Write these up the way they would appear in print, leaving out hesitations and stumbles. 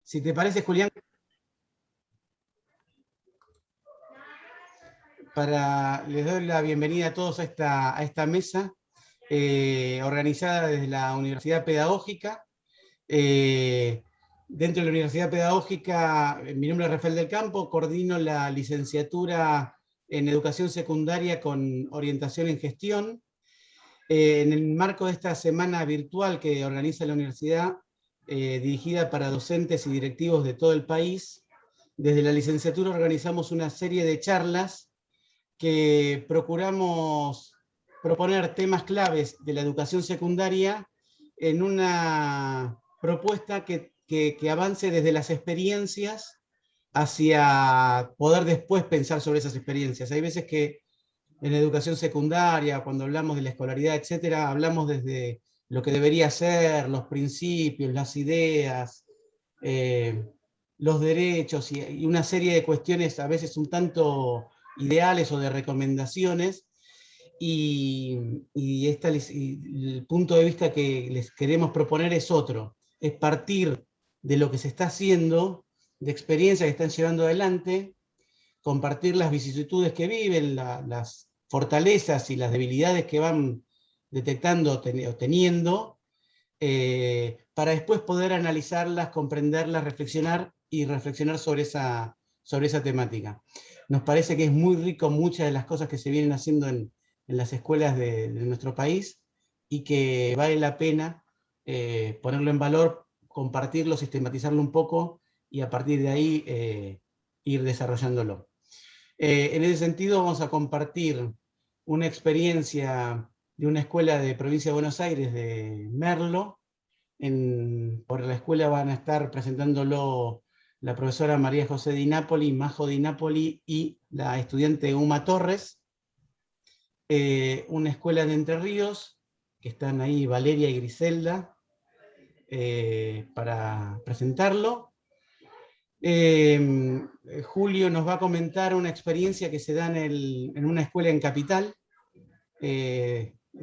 Si te parece, Julián, les doy la bienvenida a todos a esta mesa organizada desde la Universidad Pedagógica. Dentro de la Universidad Pedagógica, mi nombre es Rafael del Campo, coordino la licenciatura en Educación Secundaria con orientación en gestión. En el marco de esta semana virtual que organiza la universidad, dirigida para docentes y directivos de todo el país, desde la licenciatura organizamos una serie de charlas que procuramos proponer temas claves de la educación secundaria en una propuesta que avance desde las experiencias hacia poder después pensar sobre esas experiencias. Hay veces que en la educación secundaria, cuando hablamos de la escolaridad, etcétera, hablamos desde lo que debería ser, los principios, las ideas, los derechos y una serie de cuestiones a veces un tanto ideales o de recomendaciones, y el punto de vista que les queremos proponer es otro, es partir de lo que se está haciendo, de experiencias que están llevando adelante, compartir las vicisitudes que viven, las fortalezas y las debilidades que van detectando o teniendo, para después poder analizarlas, comprenderlas, reflexionar sobre esa temática. Nos parece que es muy rico muchas de las cosas que se vienen haciendo en las escuelas de nuestro país, y que vale la pena ponerlo en valor, compartirlo, sistematizarlo un poco, y a partir de ahí ir desarrollándolo. En ese sentido vamos a compartir una experiencia de una escuela de provincia de Buenos Aires, de Merlo. Por la escuela van a estar presentándolo la profesora María José Di Napoli, Majo Di Napoli, y la estudiante Uma Torres. Una escuela de Entre Ríos, que están ahí Valeria y Griselda, para presentarlo. Julio nos va a comentar una experiencia que se da en una escuela en Capital,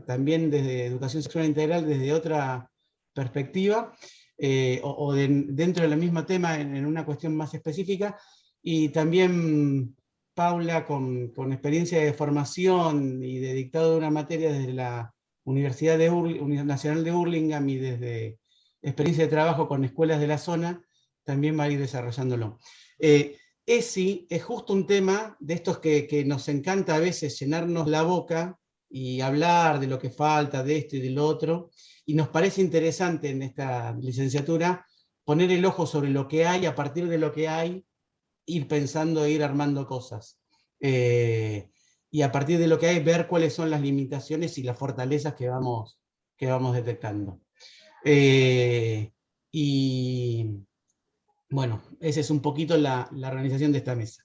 también desde educación sexual integral, desde otra perspectiva, dentro del mismo tema en una cuestión más específica. Y también Paula, con experiencia de formación y de dictado de una materia desde la Universidad Nacional de Hurlingham, y desde experiencia de trabajo con escuelas de la zona, también va a ir desarrollándolo. ESI es justo un tema de estos que nos encanta a veces llenarnos la boca y hablar de lo que falta, de esto y de lo otro, y nos parece interesante en esta licenciatura poner el ojo sobre lo que hay, a partir de lo que hay, ir pensando, ir armando cosas. Y a partir de lo que hay, ver cuáles son las limitaciones y las fortalezas que vamos detectando. Y bueno, esa es un poquito la organización de esta mesa.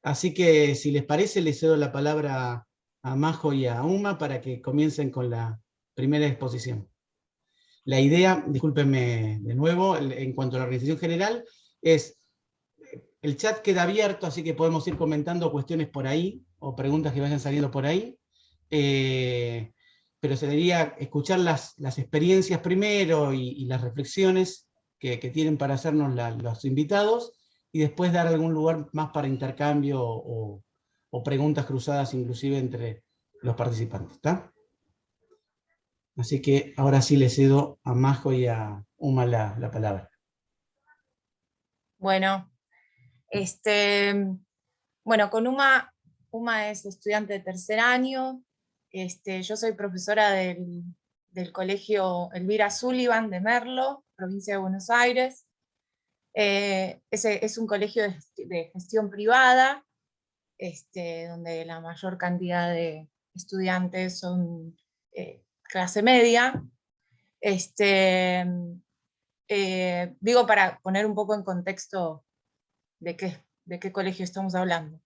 Así que, si les parece, les cedo la palabra a Majo y a Uma para que comiencen con la primera exposición. La idea, discúlpenme de nuevo, en cuanto a la organización general, es: el chat queda abierto, así que podemos ir comentando cuestiones por ahí, o preguntas que vayan saliendo por ahí. Pero se debería escuchar las experiencias primero y las reflexiones que tienen para hacernos los invitados, y después dar algún lugar más para intercambio o preguntas cruzadas inclusive entre los participantes. ¿Está? Así que ahora sí le cedo a Majo y a Uma la palabra. Bueno, bueno, con Uma es estudiante de tercer año. Yo soy profesora del colegio Elvira Sullivan de Merlo, provincia de Buenos Aires. Es un colegio de gestión privada, donde la mayor cantidad de estudiantes son clase media. Digo, para poner un poco en contexto de qué colegio estamos hablando.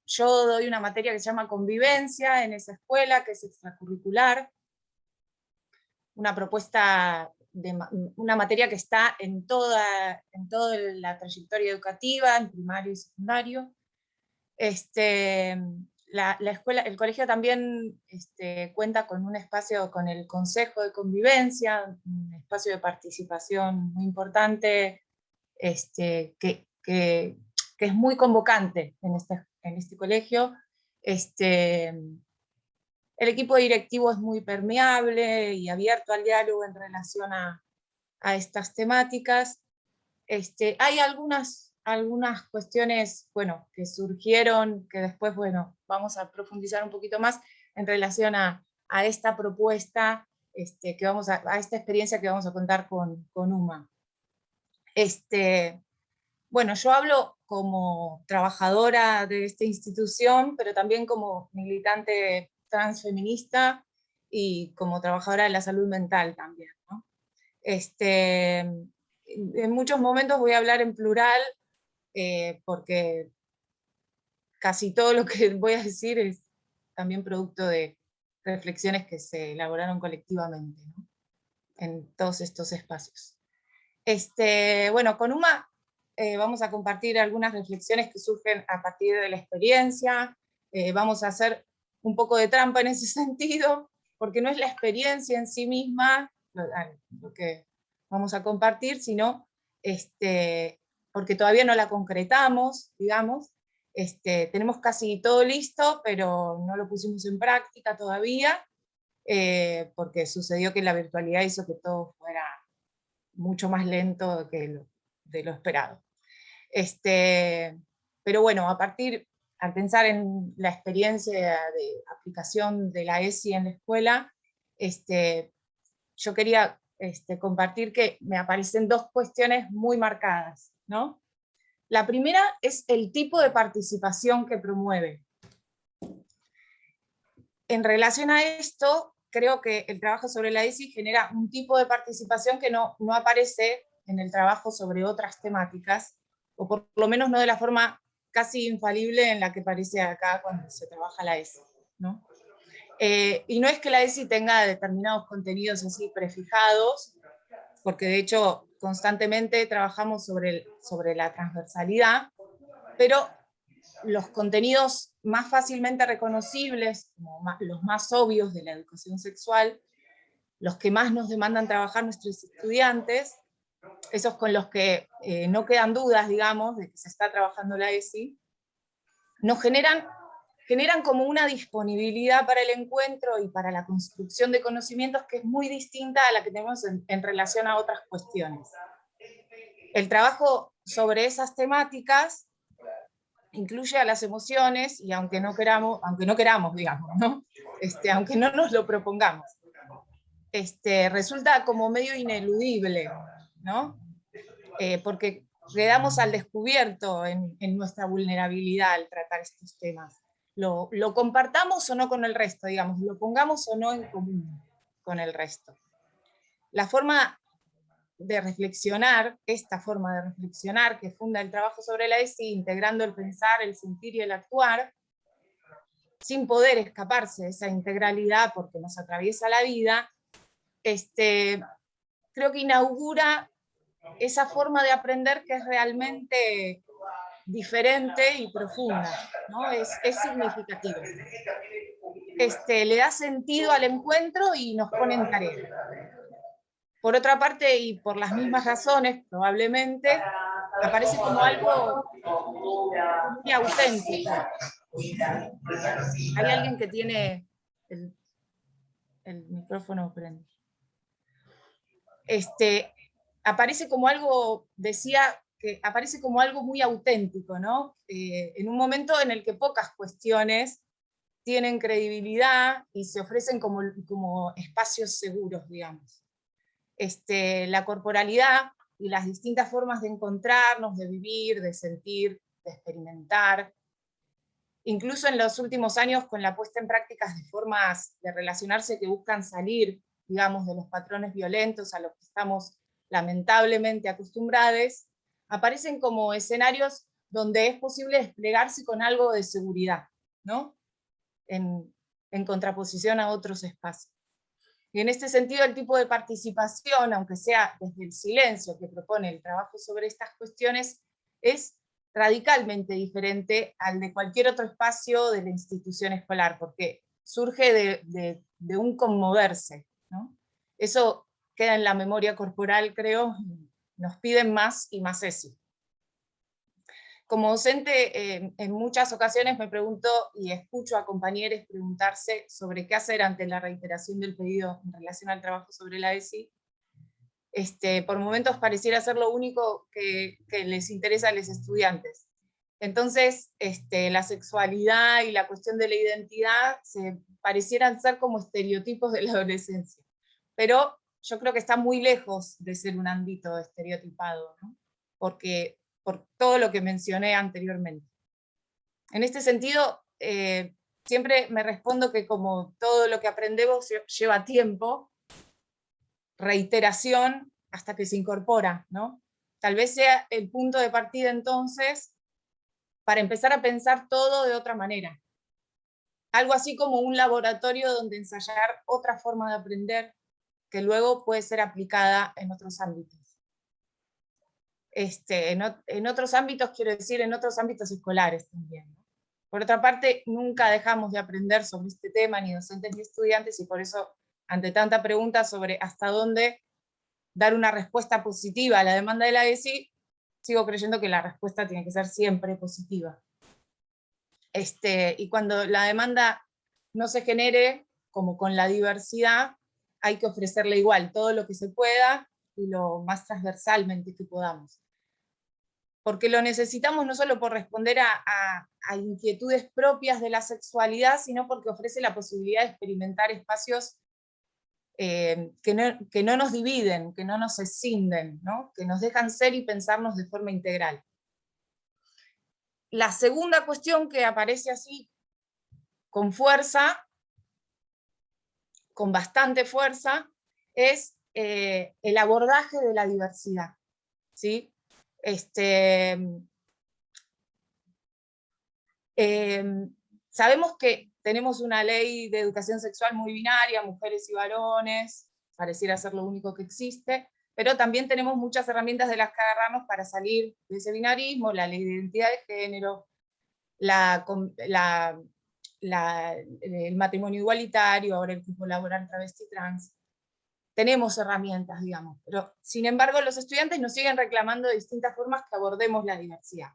Yo doy una materia que se llama convivencia en esa escuela, que es extracurricular, una materia que está en toda la trayectoria educativa, en primario y secundario. la escuela, el colegio también cuenta con un espacio, con el Consejo de Convivencia, un espacio de participación muy importante, que es muy convocante en este colegio. El equipo directivo es muy permeable y abierto al diálogo en relación a estas temáticas. Hay algunas cuestiones, bueno, que surgieron, que después, bueno, vamos a profundizar un poquito más en relación a esta propuesta, a esta experiencia que vamos a contar con UMA. Bueno, yo hablo como trabajadora de esta institución, pero también como militante transfeminista y como trabajadora de la salud mental también, ¿no? En muchos momentos voy a hablar en plural, porque casi todo lo que voy a decir es también producto de reflexiones que se elaboraron colectivamente, ¿no? En todos estos espacios. Bueno, con UMA vamos a compartir algunas reflexiones que surgen a partir de la experiencia. Vamos a hacer un poco de trampa en ese sentido, porque no es la experiencia en sí misma lo que vamos a compartir, sino porque todavía no la concretamos, digamos. Tenemos casi todo listo, pero no lo pusimos en práctica todavía, porque sucedió que la virtualidad hizo que todo fuera mucho más lento de lo esperado. Pero bueno, al pensar en la experiencia de aplicación de la ESI en la escuela, yo quería compartir que me aparecen dos cuestiones muy marcadas, ¿no? La primera es el tipo de participación que promueve. En relación a esto, creo que el trabajo sobre la ESI genera un tipo de participación que no aparece en el trabajo sobre otras temáticas, o por lo menos no de la forma casi infalible en la que aparece acá cuando se trabaja la ESI, ¿no? Y no es que la ESI tenga determinados contenidos así prefijados, porque de hecho constantemente trabajamos sobre la transversalidad, pero los contenidos más fácilmente reconocibles, como los más obvios de la educación sexual, los que más nos demandan trabajar nuestros estudiantes, esos con los que no quedan dudas, digamos, de que se está trabajando la ESI, nos generan como una disponibilidad para el encuentro y para la construcción de conocimientos que es muy distinta a la que tenemos en relación a otras cuestiones. El trabajo sobre esas temáticas incluye a las emociones, y aunque no queramos, digamos, ¿no? Aunque no nos lo propongamos, resulta como medio ineludible, ¿no? Porque quedamos al descubierto en nuestra vulnerabilidad al tratar estos temas. Lo compartamos o no con el resto, digamos, lo pongamos o no en común con el resto. La forma de reflexionar, esta forma de reflexionar que funda el trabajo sobre la ESI, integrando el pensar, el sentir y el actuar, sin poder escaparse de esa integralidad porque nos atraviesa la vida, creo que inaugura esa forma de aprender que es realmente diferente y profunda, ¿no? Es significativo. Le da sentido al encuentro y nos pone en tarea. Por otra parte, y por las mismas razones, probablemente, aparece como algo muy auténtico. Hay alguien que tiene el micrófono prendido. Aparece como algo, decía, que aparece como algo muy auténtico, ¿no? En un momento en el que pocas cuestiones tienen credibilidad y se ofrecen como espacios seguros, digamos. La corporalidad y las distintas formas de encontrarnos, de vivir, de sentir, de experimentar, incluso en los últimos años con la puesta en prácticas de formas de relacionarse que buscan salir, digamos, de los patrones violentos a los que estamos lamentablemente acostumbrados, aparecen como escenarios donde es posible desplegarse con algo de seguridad, ¿no? En contraposición a otros espacios. Y en este sentido, el tipo de participación, aunque sea desde el silencio que propone el trabajo sobre estas cuestiones, es radicalmente diferente al de cualquier otro espacio de la institución escolar, porque surge de un conmoverse, ¿no? Eso queda en la memoria corporal, creo, nos piden más y más eso. Como docente, en muchas ocasiones me pregunto y escucho a compañeros preguntarse sobre qué hacer ante la reiteración del pedido en relación al trabajo sobre la ESI. Por momentos pareciera ser lo único que les interesa a los estudiantes. Entonces, la sexualidad y la cuestión de la identidad parecieran ser como estereotipos de la adolescencia. Pero yo creo que está muy lejos de ser un ámbito estereotipado, ¿no? Porque por todo lo que mencioné anteriormente. En este sentido, siempre me respondo que como todo lo que aprendemos lleva tiempo, reiteración, hasta que se incorpora, ¿no? Tal vez sea el punto de partida entonces para empezar a pensar todo de otra manera. Algo así como un laboratorio donde ensayar otra forma de aprender que luego puede ser aplicada en otros ámbitos. En otros ámbitos, quiero decir, en otros ámbitos escolares también, ¿no? Por otra parte, nunca dejamos de aprender sobre este tema, ni docentes ni estudiantes, y por eso, ante tanta pregunta sobre hasta dónde dar una respuesta positiva a la demanda de la ESI, sigo creyendo que la respuesta tiene que ser siempre positiva. Y cuando la demanda no se genere, como con la diversidad, hay que ofrecerle igual todo lo que se pueda y lo más transversalmente que podamos. Porque lo necesitamos no solo por responder a inquietudes propias de la sexualidad, sino porque ofrece la posibilidad de experimentar espacios que no nos dividen, que no nos escinden, ¿no? Que nos dejan ser y pensarnos de forma integral. La segunda cuestión que aparece así con fuerza, con bastante fuerza, es el abordaje de la diversidad, ¿sí? Sabemos que tenemos una ley de educación sexual muy binaria, mujeres y varones, pareciera ser lo único que existe, pero también tenemos muchas herramientas de las que agarrarnos para salir de ese binarismo, la ley de identidad de género, el matrimonio igualitario, ahora el cupo laboral travesti trans. Tenemos herramientas, digamos, pero sin embargo los estudiantes nos siguen reclamando de distintas formas que abordemos la diversidad.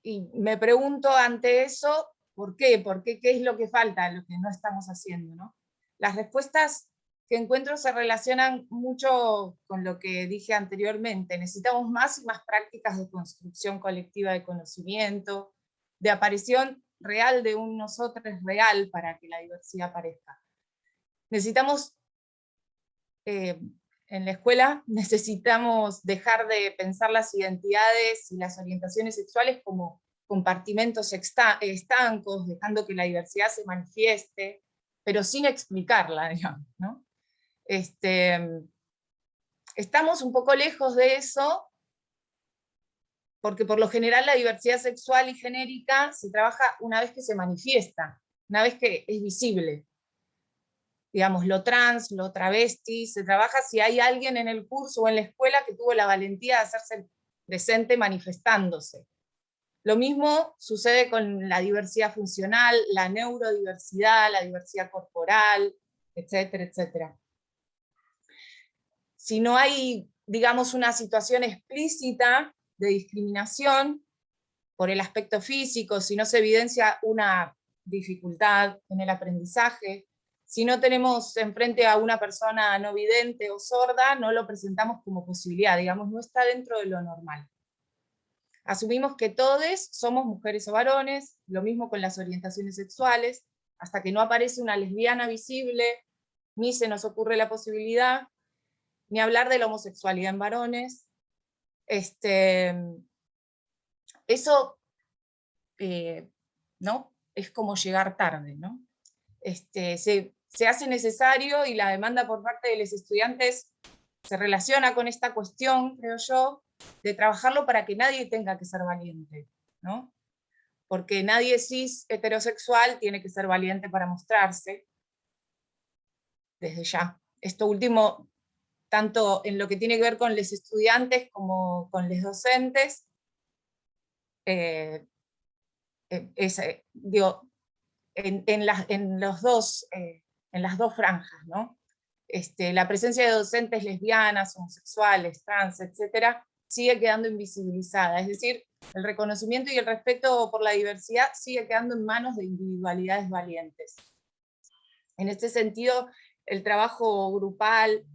Y me pregunto ante eso, ¿por qué? ¿Por qué? ¿Qué es lo que falta, lo que no estamos haciendo, ¿no? Las respuestas que encuentro se relacionan mucho con lo que dije anteriormente. Necesitamos más y más prácticas de construcción colectiva de conocimiento, de aparición real de un nosotros real para que la diversidad aparezca. Necesitamos, en la escuela, necesitamos dejar de pensar las identidades y las orientaciones sexuales como compartimentos estancos, dejando que la diversidad se manifieste, pero sin explicarla, digamos, ¿no? Estamos un poco lejos de eso, porque por lo general la diversidad sexual y genérica se trabaja una vez que se manifiesta, una vez que es visible. Digamos, lo trans, lo travesti, se trabaja si hay alguien en el curso o en la escuela que tuvo la valentía de hacerse presente manifestándose. Lo mismo sucede con la diversidad funcional, la neurodiversidad, la diversidad corporal, etcétera, etcétera. Si no hay, digamos, una situación explícita de discriminación por el aspecto físico, si no se evidencia una dificultad en el aprendizaje, si no tenemos enfrente a una persona no vidente o sorda, no lo presentamos como posibilidad, digamos, no está dentro de lo normal. Asumimos que todos somos mujeres o varones, lo mismo con las orientaciones sexuales, hasta que no aparece una lesbiana visible, ni se nos ocurre la posibilidad, ni hablar de la homosexualidad en varones. Eso ¿no? Es como llegar tarde, ¿no? Se hace necesario y la demanda por parte de los estudiantes se relaciona con esta cuestión, creo yo, de trabajarlo para que nadie tenga que ser valiente, ¿no? Porque nadie cis heterosexual tiene que ser valiente para mostrarse, desde ya. Esto último tanto en lo que tiene que ver con los estudiantes como con los docentes. Digo, en las dos franjas, ¿no? La presencia de docentes lesbianas, homosexuales, trans, etcétera, sigue quedando invisibilizada. Es decir, el reconocimiento y el respeto por la diversidad sigue quedando en manos de individualidades valientes. En este sentido, el trabajo grupal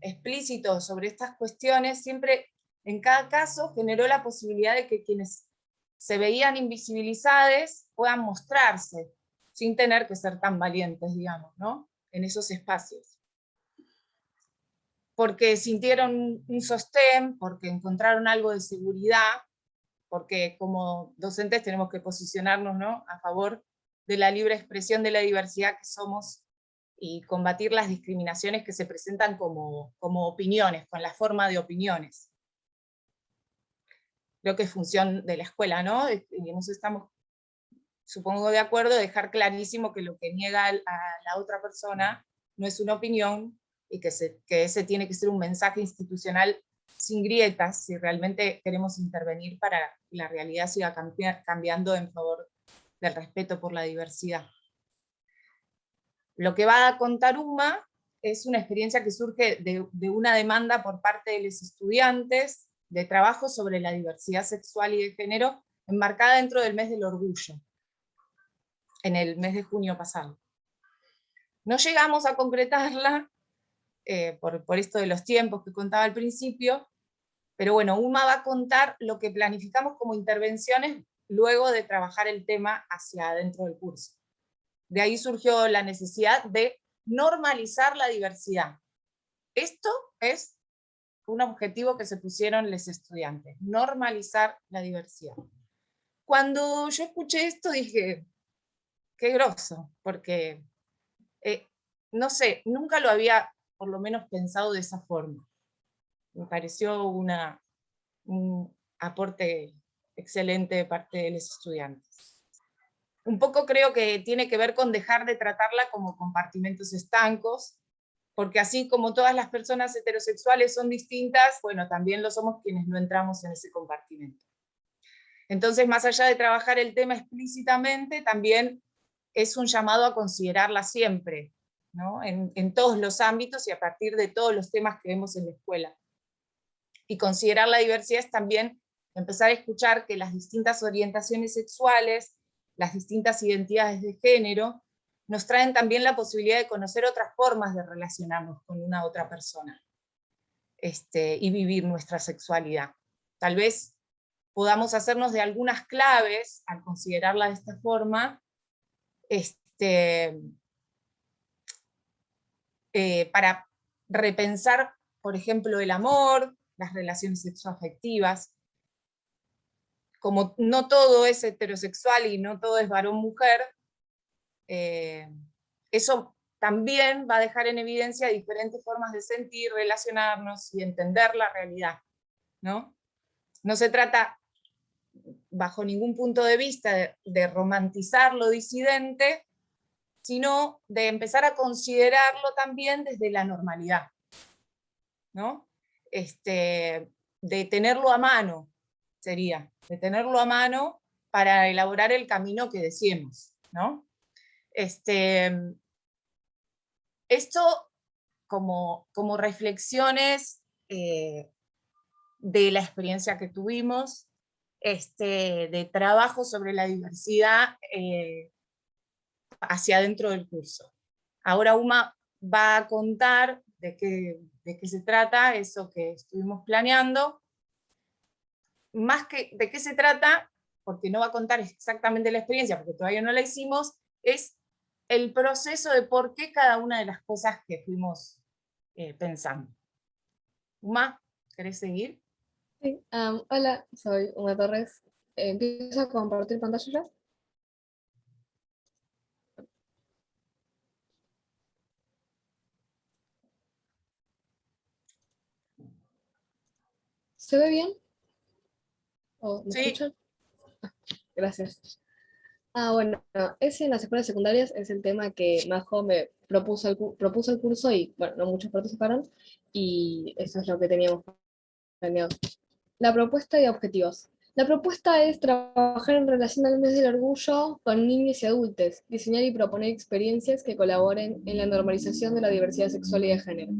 explícito sobre estas cuestiones siempre, en cada caso, generó la posibilidad de que quienes se veían invisibilizados puedan mostrarse, sin tener que ser tan valientes, digamos, ¿no? En esos espacios. Porque sintieron un sostén, porque encontraron algo de seguridad, porque como docentes tenemos que posicionarnos, ¿no?, a favor de la libre expresión de la diversidad que somos y combatir las discriminaciones que se presentan como opiniones, con la forma de opiniones. Creo que es función de la escuela, ¿no? Nos estamos, supongo, de acuerdo, dejar clarísimo que lo que niega a la otra persona no es una opinión, y que ese tiene que ser un mensaje institucional sin grietas, si realmente queremos intervenir para que la realidad siga cambiando en favor del respeto por la diversidad. Lo que va a contar UMA es una experiencia que surge de una demanda por parte de los estudiantes de trabajo sobre la diversidad sexual y de género, enmarcada dentro del mes del orgullo, en el mes de junio pasado. No llegamos a concretarla por esto de los tiempos que contaba al principio, pero bueno, UMA va a contar lo que planificamos como intervenciones luego de trabajar el tema hacia adentro del curso. De ahí surgió la necesidad de normalizar la diversidad. Esto es un objetivo que se pusieron los estudiantes, normalizar la diversidad. Cuando yo escuché esto dije, qué groso, porque, no sé, nunca lo había por lo menos pensado de esa forma. Me pareció un aporte excelente de parte de los estudiantes. Un poco creo que tiene que ver con dejar de tratarla como compartimentos estancos, porque así como todas las personas heterosexuales son distintas, bueno, también lo somos quienes no entramos en ese compartimento. Entonces, más allá de trabajar el tema explícitamente, también es un llamado a considerarla siempre, ¿no? En todos los ámbitos y a partir de todos los temas que vemos en la escuela. Y considerar la diversidad es también empezar a escuchar que las distintas orientaciones sexuales, las distintas identidades de género, nos traen también la posibilidad de conocer otras formas de relacionarnos con una otra persona y vivir nuestra sexualidad. Tal vez podamos hacernos de algunas claves al considerarla de esta forma, para repensar, por ejemplo, el amor, las relaciones sexoafectivas. Como no todo es heterosexual y no todo es varón-mujer, eso también va a dejar en evidencia diferentes formas de sentir, relacionarnos y entender la realidad, ¿no? No se trata, bajo ningún punto de vista, de romantizar lo disidente, sino de empezar a considerarlo también desde la normalidad, ¿no? De tenerlo a mano, sería, de tenerlo a mano para elaborar el camino que deseemos, ¿no? Esto como reflexiones de la experiencia que tuvimos, de trabajo sobre la diversidad hacia adentro del curso. Ahora UMA va a contar de qué se trata eso que estuvimos planeando. Más que de qué se trata, porque no va a contar exactamente la experiencia, porque todavía no la hicimos, es el proceso de por qué cada una de las cosas que fuimos pensando. Uma, ¿querés seguir? Sí, hola, soy Uma Torres. ¿Empiezo a compartir pantalla ya? ¿Se ve bien? ¿O me Sí. escuchan? Gracias. Bueno, ese en las escuelas secundarias es el tema que Majo me propuso el curso y, bueno, no muchos participaron, y eso es lo que teníamos planeado. La propuesta y objetivos. La propuesta es trabajar en relación al mes del orgullo con niños y adultos, diseñar y proponer experiencias que colaboren en la normalización de la diversidad sexual y de género.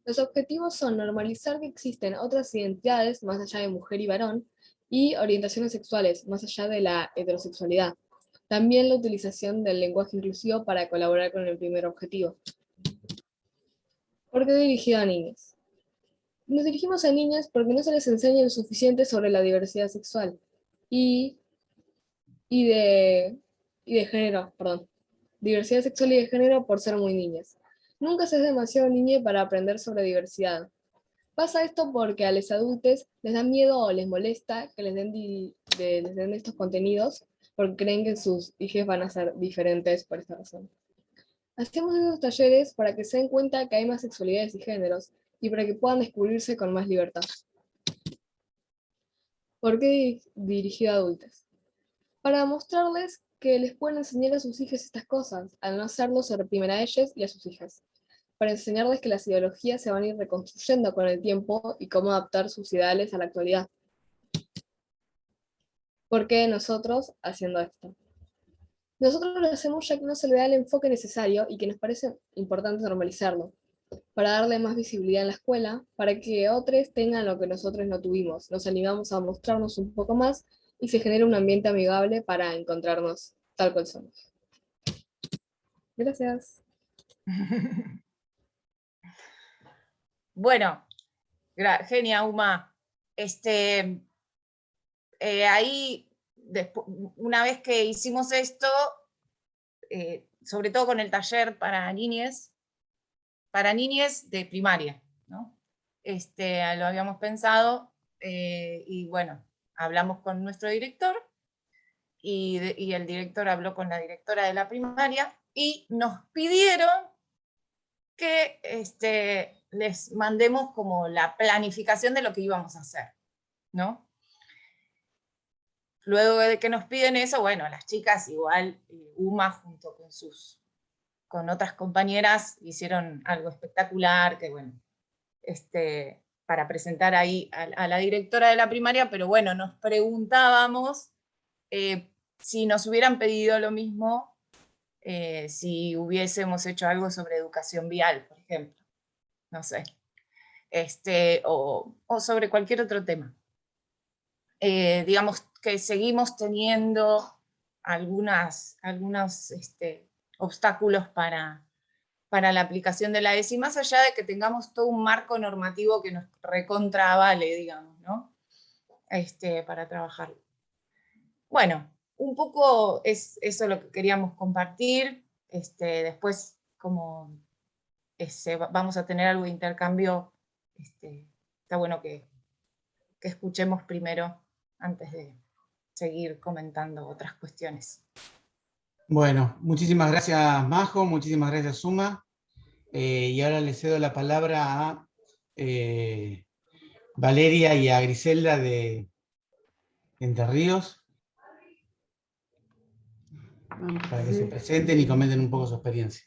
Los objetivos son normalizar que existen otras identidades más allá de mujer y varón y orientaciones sexuales más allá de la heterosexualidad. También la utilización del lenguaje inclusivo para colaborar con el primer objetivo. ¿Por qué dirigido a niños? Nos dirigimos a niñas porque no se les enseña lo suficiente sobre la diversidad sexual y, y, de, y de género, perdón. Diversidad sexual y de género por ser muy niñas. Nunca se es demasiado niña para aprender sobre diversidad. Pasa esto porque a los adultos les da miedo o les molesta que les den estos contenidos porque creen que sus hijos van a ser diferentes por esta razón. Hacemos esos talleres para que se den cuenta que hay más sexualidades y géneros y para que puedan descubrirse con más libertad. ¿Por qué dirigido a adultos? Para mostrarles que les pueden enseñar a sus hijos estas cosas, al no hacerlo se reprimen a ellas y a sus hijas. Para enseñarles que las ideologías se van a ir reconstruyendo con el tiempo y cómo adaptar sus ideales a la actualidad. ¿Por qué nosotros haciendo esto? Nosotros lo hacemos ya que no se le da el enfoque necesario y que nos parece importante normalizarlo, para darle más visibilidad en la escuela, para que otros tengan lo que nosotros no tuvimos. Nos animamos a mostrarnos un poco más y se genera un ambiente amigable para encontrarnos tal cual somos. Gracias. Bueno, genia, Uma. Ahí, una vez que hicimos esto, sobre todo con el taller para niñes de primaria, ¿no? Lo habíamos pensado y bueno, hablamos con nuestro director y el director habló con la directora de la primaria y nos pidieron que les mandemos como la planificación de lo que íbamos a hacer, ¿no? Luego de que nos piden eso, bueno, las chicas igual, Uma junto con otras compañeras hicieron algo espectacular, que bueno, para presentar ahí a la directora de la primaria, pero bueno, nos preguntábamos si nos hubieran pedido lo mismo, si hubiésemos hecho algo sobre educación vial, por ejemplo, no sé, o sobre cualquier otro tema. Digamos que seguimos teniendo algunos obstáculos para la aplicación de la ESI, más allá de que tengamos todo un marco normativo que nos recontravale, digamos, ¿no? Para trabajar. Bueno, un poco es eso lo que queríamos compartir. Después, como vamos a tener algo de intercambio, está bueno que escuchemos primero antes de seguir comentando otras cuestiones. Bueno, muchísimas gracias Majo, muchísimas gracias Uma. Y ahora le cedo la palabra a Valeria y a Griselda de Entre Ríos, para que se presenten y comenten un poco su experiencia.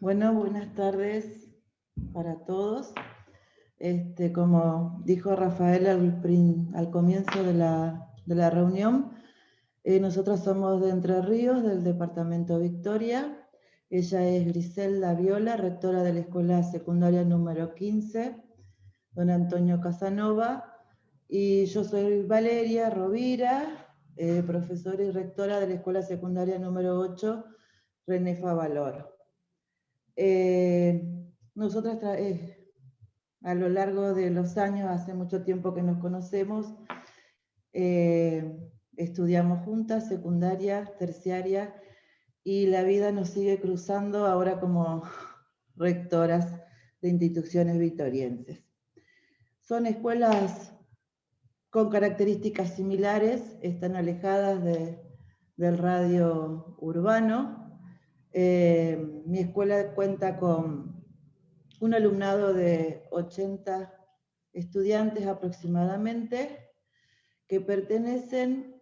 Bueno, buenas tardes para todos. Como dijo Rafael al comienzo de la reunión, nosotros somos de Entre Ríos, del departamento Victoria. Ella es Griselda Viola, rectora de la escuela secundaria número 15, don Antonio Casanova, y yo soy Valeria Rovira, profesora y rectora de la escuela secundaria número 8, René Favaloro. Nosotras a lo largo de los años, hace mucho tiempo que nos conocemos, estudiamos juntas, secundaria, terciaria, y la vida nos sigue cruzando ahora como rectoras de instituciones victorienses. Son escuelas con características similares, están alejadas del radio urbano. Mi escuela cuenta con un alumnado de 80 estudiantes aproximadamente, que pertenecen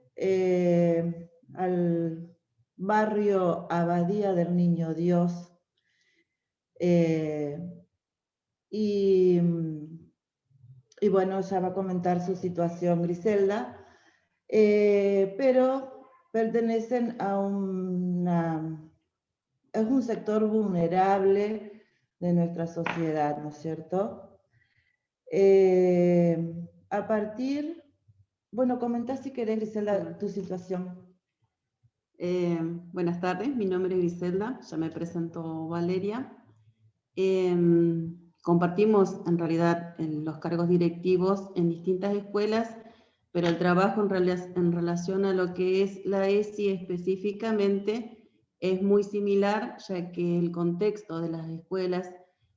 al barrio Abadía del Niño Dios, y bueno, ya va a comentar su situación Griselda, pero pertenecen a es un sector vulnerable de nuestra sociedad, ¿no es cierto? Bueno, comentá si querés, Griselda, tu situación. Buenas tardes, mi nombre es Griselda, ya me presento Valeria. Compartimos en realidad los cargos directivos en distintas escuelas, pero el trabajo en relación a lo que es la ESI específicamente es muy similar, ya que el contexto de las escuelas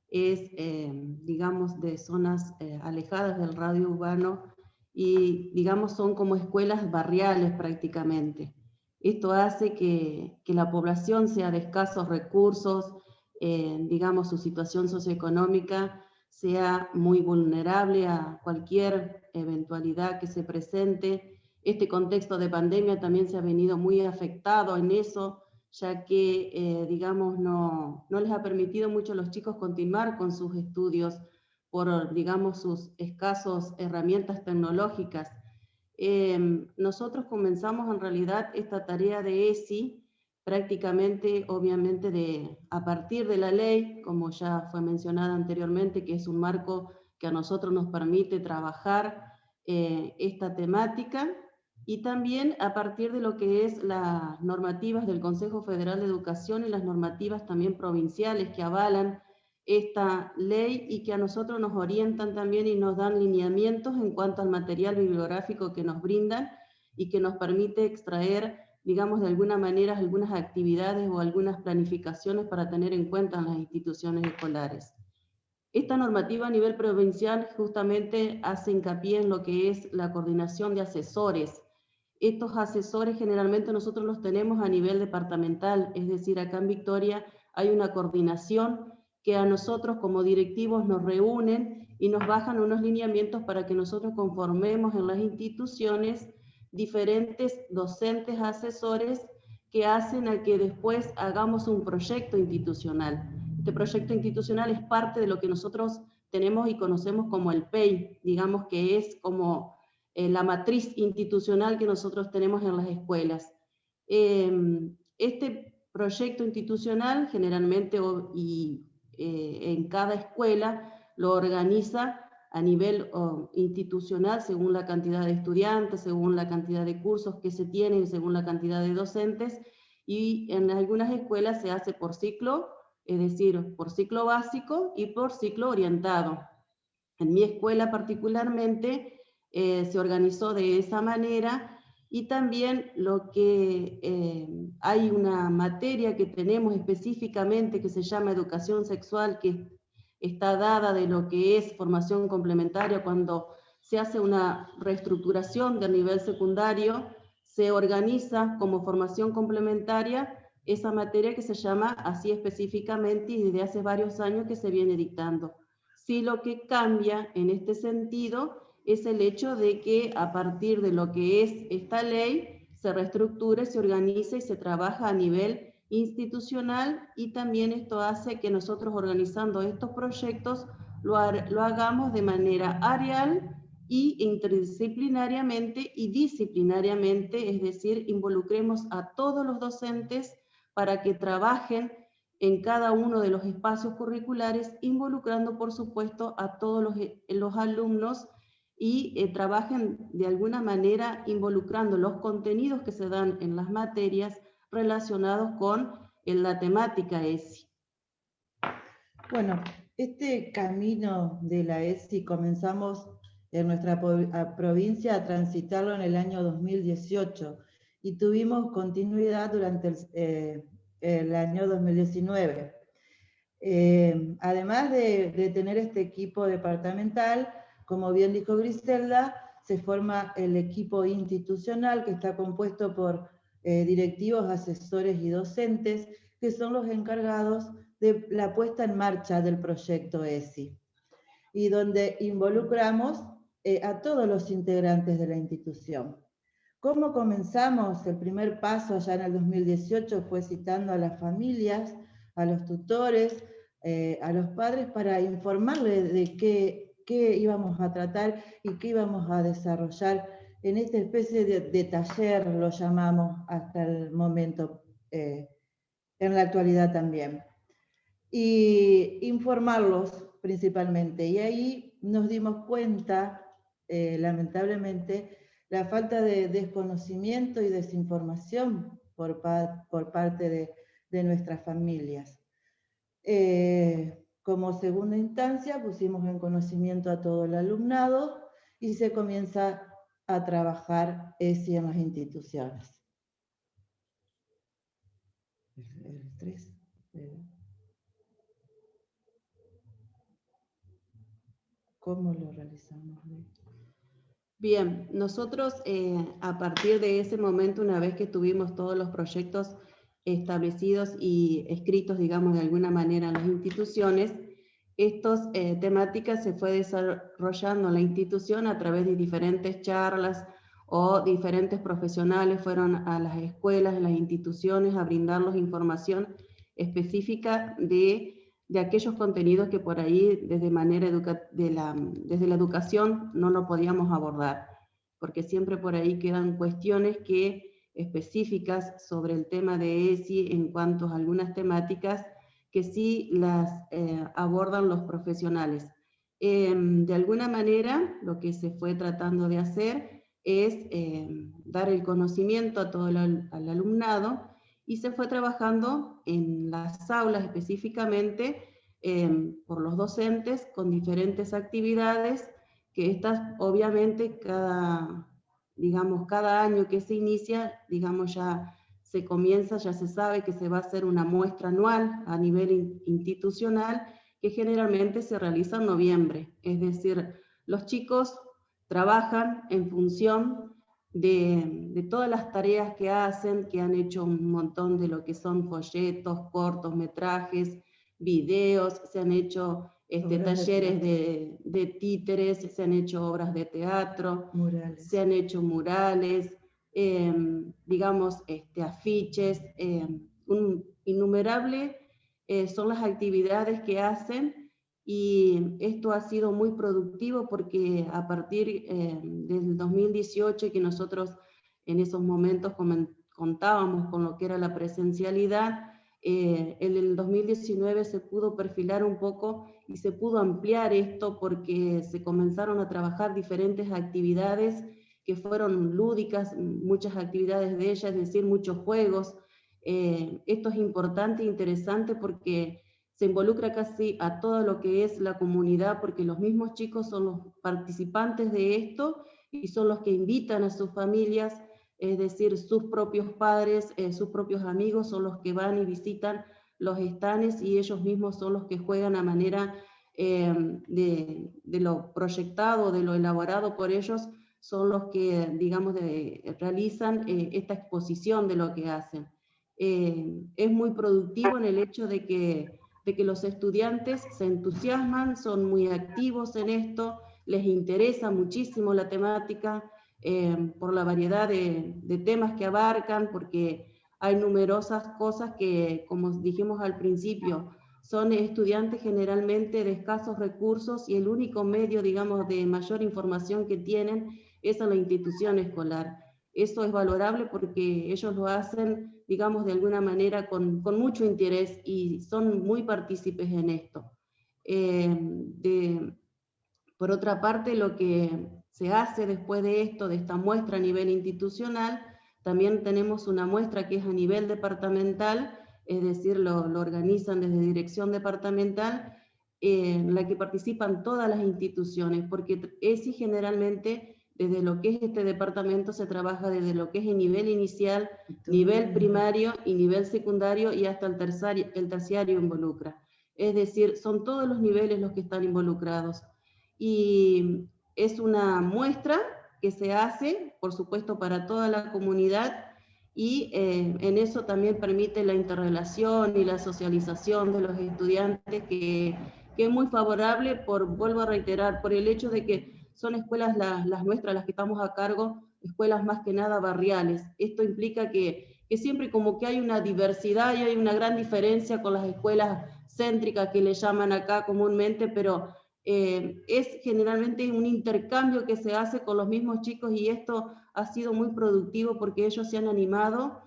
es, digamos, de zonas alejadas del radio urbano y, digamos, son como escuelas barriales prácticamente. Esto hace que la población sea de escasos recursos, digamos, su situación socioeconómica sea muy vulnerable a cualquier eventualidad que se presente. Este contexto de pandemia también se ha venido muy afectado en eso, ya que, digamos, no les ha permitido mucho a los chicos continuar con sus estudios por, digamos, sus escasos herramientas tecnológicas. Nosotros comenzamos en realidad esta tarea de ESI prácticamente, obviamente, a partir de la ley, como ya fue mencionada anteriormente, que es un marco que a nosotros nos permite trabajar esta temática, y también a partir de lo que es las normativas del Consejo Federal de Educación y las normativas también provinciales que avalan esta ley y que a nosotros nos orientan también y nos dan lineamientos en cuanto al material bibliográfico que nos brindan y que nos permite extraer, digamos, de alguna manera algunas actividades o algunas planificaciones para tener en cuenta en las instituciones escolares. Esta normativa a nivel provincial justamente hace hincapié en lo que es la coordinación de asesores. Estos asesores generalmente nosotros los tenemos a nivel departamental, es decir, acá en Victoria hay una coordinación que a nosotros como directivos nos reúnen y nos bajan unos lineamientos para que nosotros conformemos en las instituciones diferentes docentes asesores que hacen a que después hagamos un proyecto institucional. Este proyecto institucional es parte de lo que nosotros tenemos y conocemos como el PEI, digamos que es como la matriz institucional que nosotros tenemos en las escuelas. Este proyecto institucional generalmente en cada escuela lo organiza a nivel institucional según la cantidad de estudiantes, según la cantidad de cursos que se tienen, según la cantidad de docentes, y en algunas escuelas se hace por ciclo, es decir, por ciclo básico y por ciclo orientado. En mi escuela particularmente se organizó de esa manera, y también lo que hay una materia que tenemos específicamente que se llama educación sexual, que está dada de lo que es formación complementaria. Cuando se hace una reestructuración del nivel secundario, se organiza como formación complementaria esa materia que se llama así específicamente, y desde hace varios años que se viene dictando. Sí, lo que cambia en este sentido es el hecho de que a partir de lo que es esta ley se reestructure, se organice y se trabaja a nivel institucional, y también esto hace que nosotros organizando estos proyectos lo hagamos de manera áreal y interdisciplinariamente y disciplinariamente, es decir, involucremos a todos los docentes para que trabajen en cada uno de los espacios curriculares, involucrando por supuesto a todos los alumnos, y trabajen de alguna manera involucrando los contenidos que se dan en las materias relacionados con la temática ESI. Bueno, este camino de la ESI comenzamos en nuestra provincia a transitarlo en el año 2018 y tuvimos continuidad durante el año 2019. Además de tener este equipo departamental, como bien dijo Griselda, se forma el equipo institucional que está compuesto por directivos, asesores y docentes, que son los encargados de la puesta en marcha del proyecto ESI, y donde involucramos a todos los integrantes de la institución. ¿Cómo comenzamos? El primer paso ya en el 2018 fue citando a las familias, a los tutores, a los padres para informarles de qué íbamos a tratar y qué íbamos a desarrollar en esta especie de taller, lo llamamos hasta el momento, en la actualidad también. Y informarlos principalmente. Y ahí nos dimos cuenta, lamentablemente, la falta de desconocimiento y desinformación por parte de nuestras familias. Como segunda instancia pusimos en conocimiento a todo el alumnado y se comienza a trabajar ESI en las instituciones. El 3. ¿Cómo lo realizamos? Bien, nosotros a partir de ese momento, una vez que tuvimos todos los proyectos establecidos y escritos, digamos, de alguna manera en las instituciones, estas temáticas se fue desarrollando en la institución a través de diferentes charlas o diferentes profesionales fueron a las escuelas, en las instituciones, a brindarles información específica de aquellos contenidos que por ahí desde la educación no lo podíamos abordar, porque siempre por ahí quedan cuestiones específicas sobre el tema de ESI en cuanto a algunas temáticas que sí las abordan los profesionales. De alguna manera, lo que se fue tratando de hacer es dar el conocimiento a todo al alumnado, y se fue trabajando en las aulas específicamente por los docentes con diferentes actividades, que estas obviamente cada año que se inicia, digamos ya se comienza, ya se sabe que se va a hacer una muestra anual a nivel institucional, que generalmente se realiza en noviembre. Es decir, los chicos trabajan en función de todas las tareas que hacen, que han hecho un montón de lo que son folletos, cortometrajes, videos, se han hecho talleres de títeres, se han hecho obras de teatro, murales. Se han hecho murales, afiches, innumerable son las actividades que hacen, y esto ha sido muy productivo porque a partir del 2018, que nosotros en esos momentos contábamos con lo que era la presencialidad, en el 2019 se pudo perfilar un poco y se pudo ampliar esto porque se comenzaron a trabajar diferentes actividades que fueron lúdicas, muchas actividades de ellas, es decir, muchos juegos. Esto es importante e interesante porque se involucra casi a todo lo que es la comunidad, porque los mismos chicos son los participantes de esto y son los que invitan a sus familias, es decir, sus propios padres, sus propios amigos son los que van y visitan los stands, y ellos mismos son los que juegan a manera de lo proyectado, de lo elaborado por ellos, son los que, digamos, realizan esta exposición de lo que hacen. Es muy productivo en el hecho de que los estudiantes se entusiasman, son muy activos en esto, les interesa muchísimo la temática, por la variedad de temas que abarcan, porque hay numerosas cosas que, como dijimos al principio, son estudiantes generalmente de escasos recursos, y el único medio, digamos, de mayor información que tienen es en la institución escolar. Eso es valorable porque ellos lo hacen, digamos, de alguna manera con mucho interés, y son muy partícipes en esto. Por otra parte, lo que se hace después de esto, de esta muestra a nivel institucional, también tenemos una muestra que es a nivel departamental, es decir, lo organizan desde dirección departamental, en la que participan todas las instituciones, porque ESI generalmente, desde lo que es este departamento, se trabaja desde lo que es el nivel inicial, nivel primario y nivel secundario, y hasta el terciario involucra. Es decir, son todos los niveles los que están involucrados. Y es una muestra que se hace, por supuesto, para toda la comunidad, y en eso también permite la interrelación y la socialización de los estudiantes, que es muy favorable, vuelvo a reiterar, por el hecho de que son escuelas, las nuestras, las que estamos a cargo, escuelas más que nada barriales. Esto implica que siempre como que hay una diversidad y hay una gran diferencia con las escuelas céntricas que le llaman acá comúnmente, pero es generalmente un intercambio que se hace con los mismos chicos, y esto ha sido muy productivo porque ellos se han animado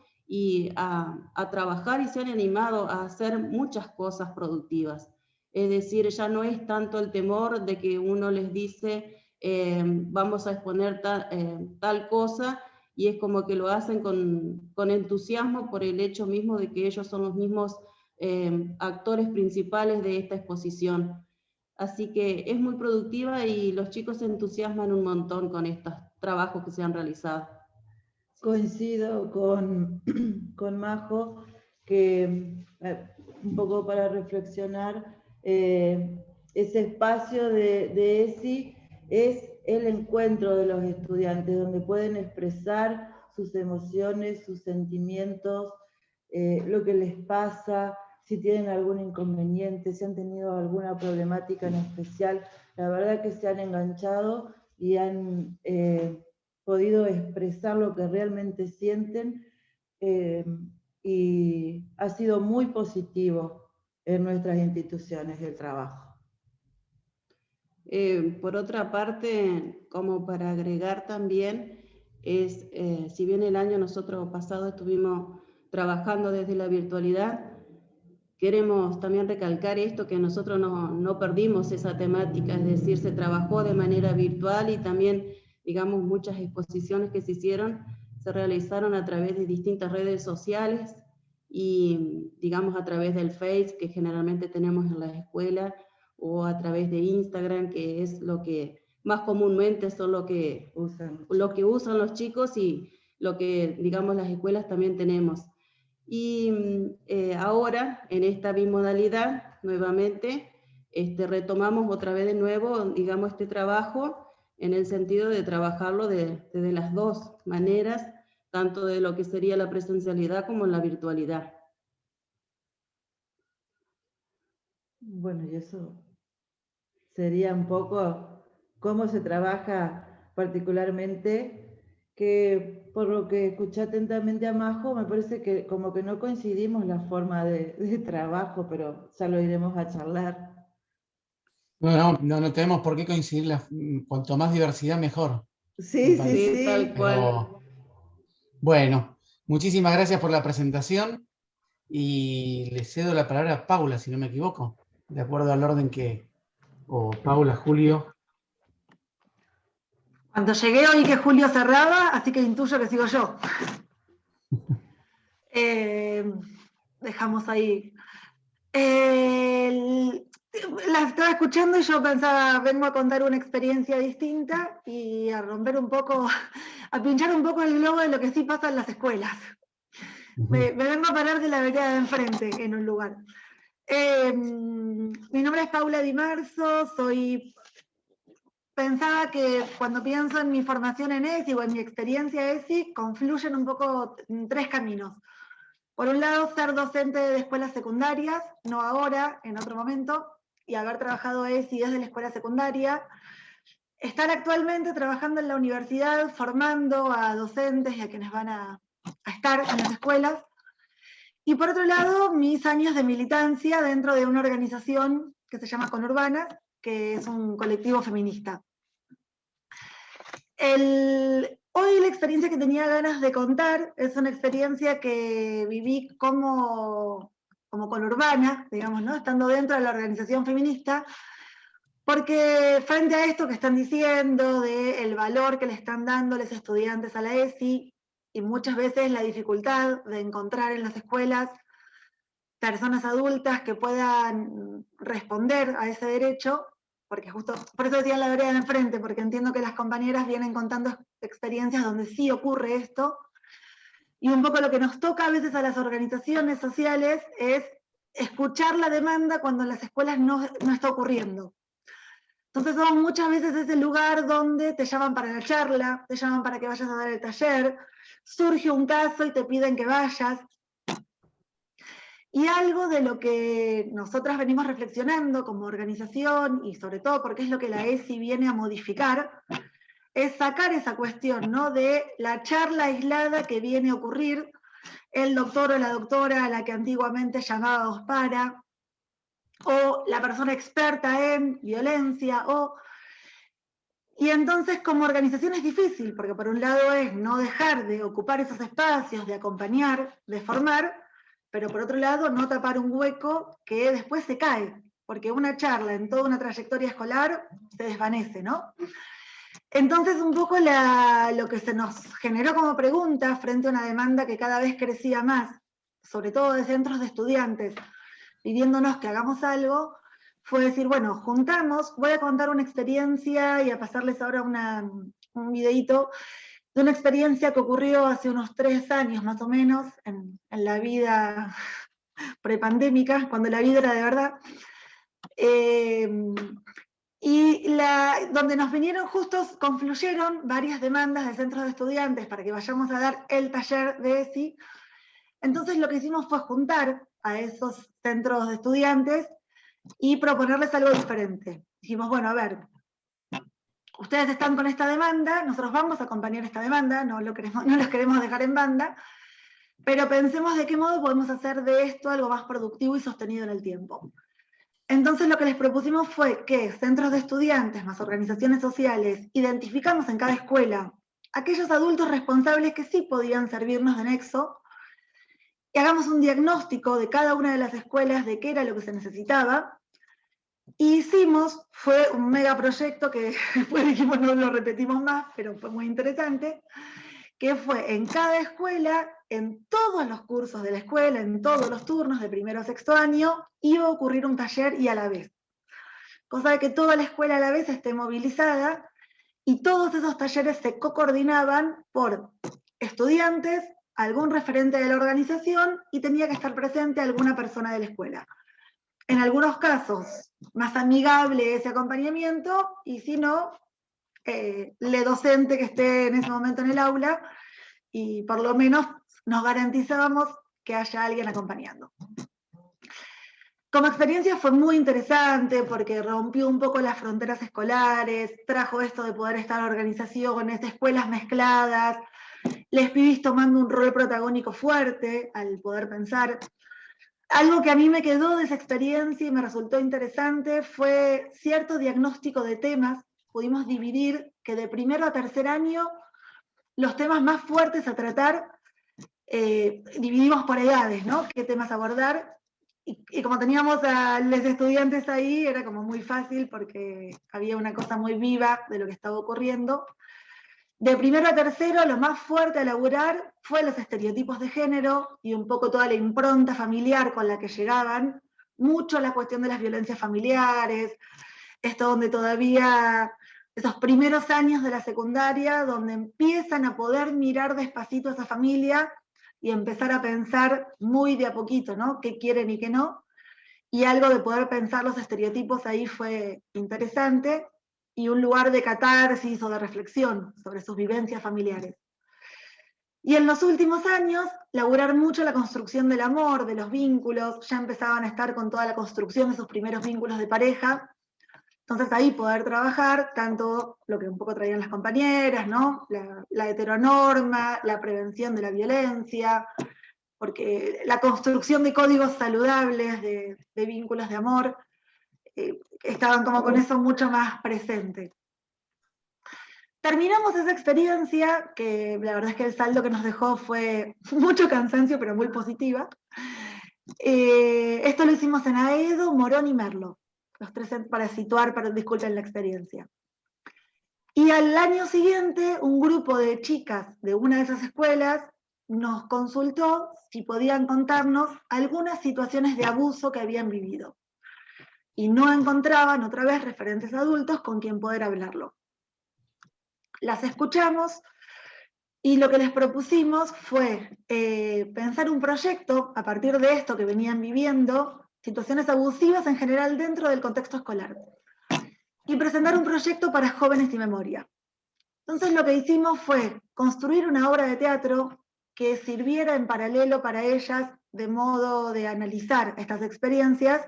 a trabajar y se han animado a hacer muchas cosas productivas. Es decir, ya no es tanto el temor de que uno les dice vamos a exponer tal cosa, y es como que lo hacen con entusiasmo por el hecho mismo de que ellos son los mismos actores principales de esta exposición. Así que es muy productiva y los chicos se entusiasman un montón con estos trabajos que se han realizado. Coincido con Majo, que un poco para reflexionar, ese espacio de ESI es el encuentro de los estudiantes, donde pueden expresar sus emociones, sus sentimientos, lo que les pasa, si tienen algún inconveniente, si han tenido alguna problemática en especial. La verdad que se han enganchado y han podido expresar lo que realmente sienten, y ha sido muy positivo en nuestras instituciones el trabajo. Por otra parte, como para agregar también, si bien el año nosotros pasado estuvimos trabajando desde la virtualidad, queremos también recalcar esto, que nosotros no perdimos esa temática, es decir, se trabajó de manera virtual, y también, digamos, muchas exposiciones que se hicieron se realizaron a través de distintas redes sociales y, digamos, a través del Face, que generalmente tenemos en las escuelas, o a través de Instagram, que es lo que más comúnmente son lo que usan los chicos y lo que, digamos, las escuelas también tenemos. Y ahora, en esta bimodalidad, nuevamente, retomamos otra vez de nuevo, digamos, este trabajo, en el sentido de trabajarlo desde las dos maneras, tanto de lo que sería la presencialidad como la virtualidad. Bueno, y eso sería un poco cómo se trabaja particularmente, que por lo que escuché atentamente a Majo, me parece que como que no coincidimos la forma de trabajo, pero ya lo iremos a charlar. No tenemos por qué coincidir, cuanto más diversidad mejor. Sí, sí, sí. Tal cual. Pero, bueno, muchísimas gracias por la presentación y le cedo la palabra a Paula, si no me equivoco, de acuerdo al orden o Paula, Julio. Cuando llegué oí que Julio cerraba, así que intuyo que sigo yo. Dejamos ahí. La estaba escuchando y yo pensaba, vengo a contar una experiencia distinta y a romper un poco, a pinchar un poco el globo de lo que sí pasa en las escuelas. Me vengo a parar de la vereda de enfrente en un lugar. Mi nombre es Paula Di Marzo, pensaba que cuando pienso en mi formación en ESI o en mi experiencia ESI, confluyen un poco en tres caminos. Por un lado, ser docente de escuelas secundarias, no ahora, en otro momento, y haber trabajado ESI desde la escuela secundaria. Estar actualmente trabajando en la universidad, formando a docentes y a quienes van a estar en las escuelas. Y por otro lado, mis años de militancia dentro de una organización que se llama Conurbanas, que es un colectivo feminista. Hoy la experiencia que tenía ganas de contar es una experiencia que viví como conurbana, digamos, ¿no? Estando dentro de la organización feminista, porque frente a esto que están diciendo, del valor que le están dando los estudiantes a la ESI, y muchas veces la dificultad de encontrar en las escuelas personas adultas que puedan responder a ese derecho, porque justo, por eso decía la vereda de enfrente, porque entiendo que las compañeras vienen contando experiencias donde sí ocurre esto, y un poco lo que nos toca a veces a las organizaciones sociales es escuchar la demanda cuando en las escuelas no está ocurriendo. Entonces somos muchas veces ese lugar donde te llaman para la charla, te llaman para que vayas a dar el taller, surge un caso y te piden que vayas. Y algo de lo que nosotras venimos reflexionando como organización, y sobre todo porque es lo que la ESI viene a modificar, es sacar esa cuestión, ¿no?, de la charla aislada que viene a ocurrir, el doctor o la doctora a la que antiguamente llamábamos para, o la persona experta en violencia, y entonces como organización es difícil, porque por un lado es no dejar de ocupar esos espacios, de acompañar, de formar, pero por otro lado no tapar un hueco que después se cae, porque una charla en toda una trayectoria escolar se desvanece, ¿no? Entonces un poco lo que se nos generó como pregunta frente a una demanda que cada vez crecía más, sobre todo de centros de estudiantes, pidiéndonos que hagamos algo, fue decir, bueno, juntamos, voy a contar una experiencia y a pasarles ahora un videíto de una experiencia que ocurrió hace unos 3 años más o menos, en la vida prepandémica, cuando la vida era de verdad, y donde nos vinieron justos, confluyeron varias demandas de centros de estudiantes para que vayamos a dar el taller de ESI. Entonces lo que hicimos fue juntar a esos centros de estudiantes y proponerles algo diferente. Dijimos, bueno, a ver, ustedes están con esta demanda, nosotros vamos a acompañar esta demanda, no los queremos dejar en banda, pero pensemos de qué modo podemos hacer de esto algo más productivo y sostenido en el tiempo. Entonces lo que les propusimos fue que centros de estudiantes más organizaciones sociales identificamos en cada escuela aquellos adultos responsables que sí podían servirnos de nexo, y hagamos un diagnóstico de cada una de las escuelas de qué era lo que se necesitaba. Y hicimos, fue un megaproyecto que después dijimos no lo repetimos más, pero fue muy interesante, que fue en cada escuela, en todos los cursos de la escuela, en todos los turnos de primero a sexto año, iba a ocurrir un taller y a la vez. Cosa de que toda la escuela a la vez esté movilizada, y todos esos talleres se co-coordinaban por estudiantes, algún referente de la organización, y tenía que estar presente alguna persona de la escuela. En algunos casos, más amigable ese acompañamiento, y si no, le docente que esté en ese momento en el aula, y por lo menos nos garantizábamos que haya alguien acompañando. Como experiencia fue muy interesante porque rompió un poco las fronteras escolares, trajo esto de poder estar en organizaciones, escuelas mezcladas, les pibis tomando un rol protagónico fuerte al poder pensar. Algo que a mí me quedó de esa experiencia y me resultó interesante fue cierto diagnóstico de temas. Pudimos dividir que de primero a tercer año los temas más fuertes a tratar, dividimos por edades, ¿no? ¿Qué temas abordar? Y como teníamos a los estudiantes ahí, era como muy fácil porque había una cosa muy viva de lo que estaba ocurriendo. De primero a tercero, lo más fuerte a elaborar fue los estereotipos de género y un poco toda la impronta familiar con la que llegaban, mucho la cuestión de las violencias familiares, esto donde todavía, esos primeros años de la secundaria, donde empiezan a poder mirar despacito a esa familia y empezar a pensar muy de a poquito, ¿no? ¿Qué quieren y qué no? Y algo de poder pensar los estereotipos ahí fue interesante, y un lugar de catarsis o de reflexión sobre sus vivencias familiares. Y en los últimos años, laburar mucho la construcción del amor, de los vínculos, ya empezaban a estar con toda la construcción de sus primeros vínculos de pareja, entonces ahí poder trabajar tanto lo que un poco traían las compañeras, ¿no? La heteronorma, la prevención de la violencia, porque la construcción de códigos saludables, de vínculos de amor, estaban como con eso mucho más presente. Terminamos esa experiencia, que la verdad es que el saldo que nos dejó fue mucho cansancio, pero muy positiva. Esto lo hicimos en Aedo, Morón y Merlo, los tres para situar, disculpen la experiencia. Y al año siguiente, un grupo de chicas de una de esas escuelas nos consultó si podían contarnos algunas situaciones de abuso que habían vivido. Y no encontraban otra vez referentes adultos con quien poder hablarlo. Las escuchamos y lo que les propusimos fue pensar un proyecto a partir de esto que venían viviendo, situaciones abusivas en general dentro del contexto escolar, y presentar un proyecto para jóvenes y memoria. Entonces lo que hicimos fue construir una obra de teatro que sirviera en paralelo para ellas de modo de analizar estas experiencias,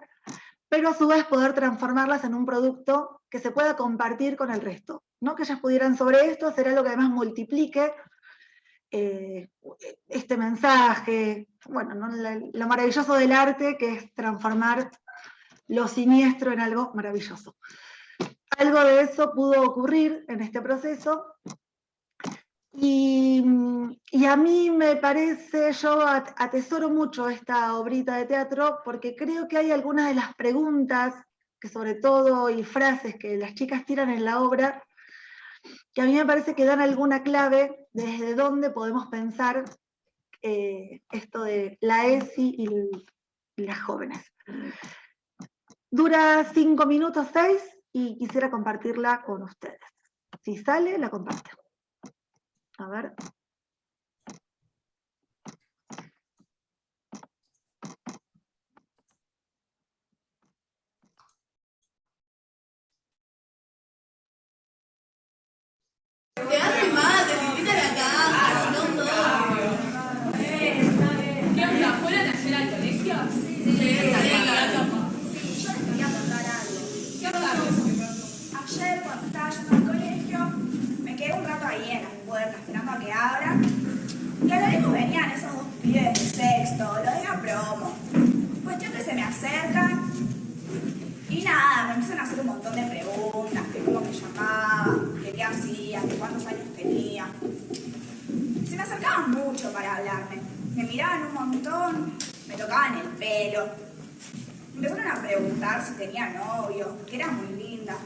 pero a su vez poder transformarlas en un producto que se pueda compartir con el resto, ¿no? Que ellas pudieran sobre esto hacer algo que además multiplique este mensaje, bueno, ¿no? Lo maravilloso del arte, que es transformar lo siniestro en algo maravilloso. Algo de eso pudo ocurrir en este proceso, y a mí me parece, yo atesoro mucho esta obrita de teatro, porque creo que hay algunas de las preguntas, que sobre todo, y frases que las chicas tiran en la obra, que a mí me parece que dan alguna clave desde dónde podemos pensar esto de la ESI y las jóvenes. Dura 5 minutos, 6, y quisiera compartirla con ustedes. Si sale, la comparto. A ver. Te hace mal, te invita a la casa, no. ¿Qué onda? ¿Fueron ayer al colegio? Sí, yo les quería contar algo. ¿Qué onda? Ayer, cuando estaba yendo al colegio, me quedé un rato ahí en la puerta esperando a que abran. Y a lo lejos venían esos dos pibes de sexto, los de la promo. Cuestión que se me acercan y nada, me empiezan a hacer un montón de preguntas, que cómo me llamaba, que qué hacía, que cuántos años tenía. Se me acercaban mucho para hablarme. Me miraban un montón, me tocaban el pelo. Empezaron a preguntar si tenía novio, que era muy linda.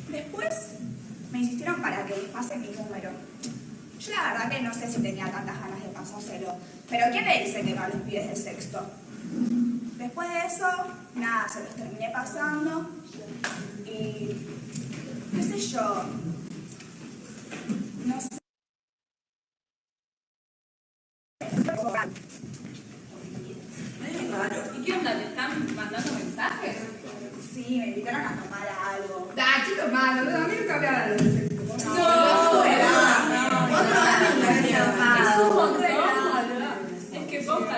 Después me insistieron para que les pase mi número. Yo la verdad que no sé si tenía tantas ganas de pasárselo, pero ¿quién le dice que no a los pibes de sexto? Después de eso, nada, se los terminé pasando y qué sé yo, no sé. ¿Y qué onda? ¿Te están mandando mensajes? Sí, me invitaron a tomar algo. Ah, chicos, malos, a mí nunca me hablan de sexo. No, Otro año me había es un montón, es que posta,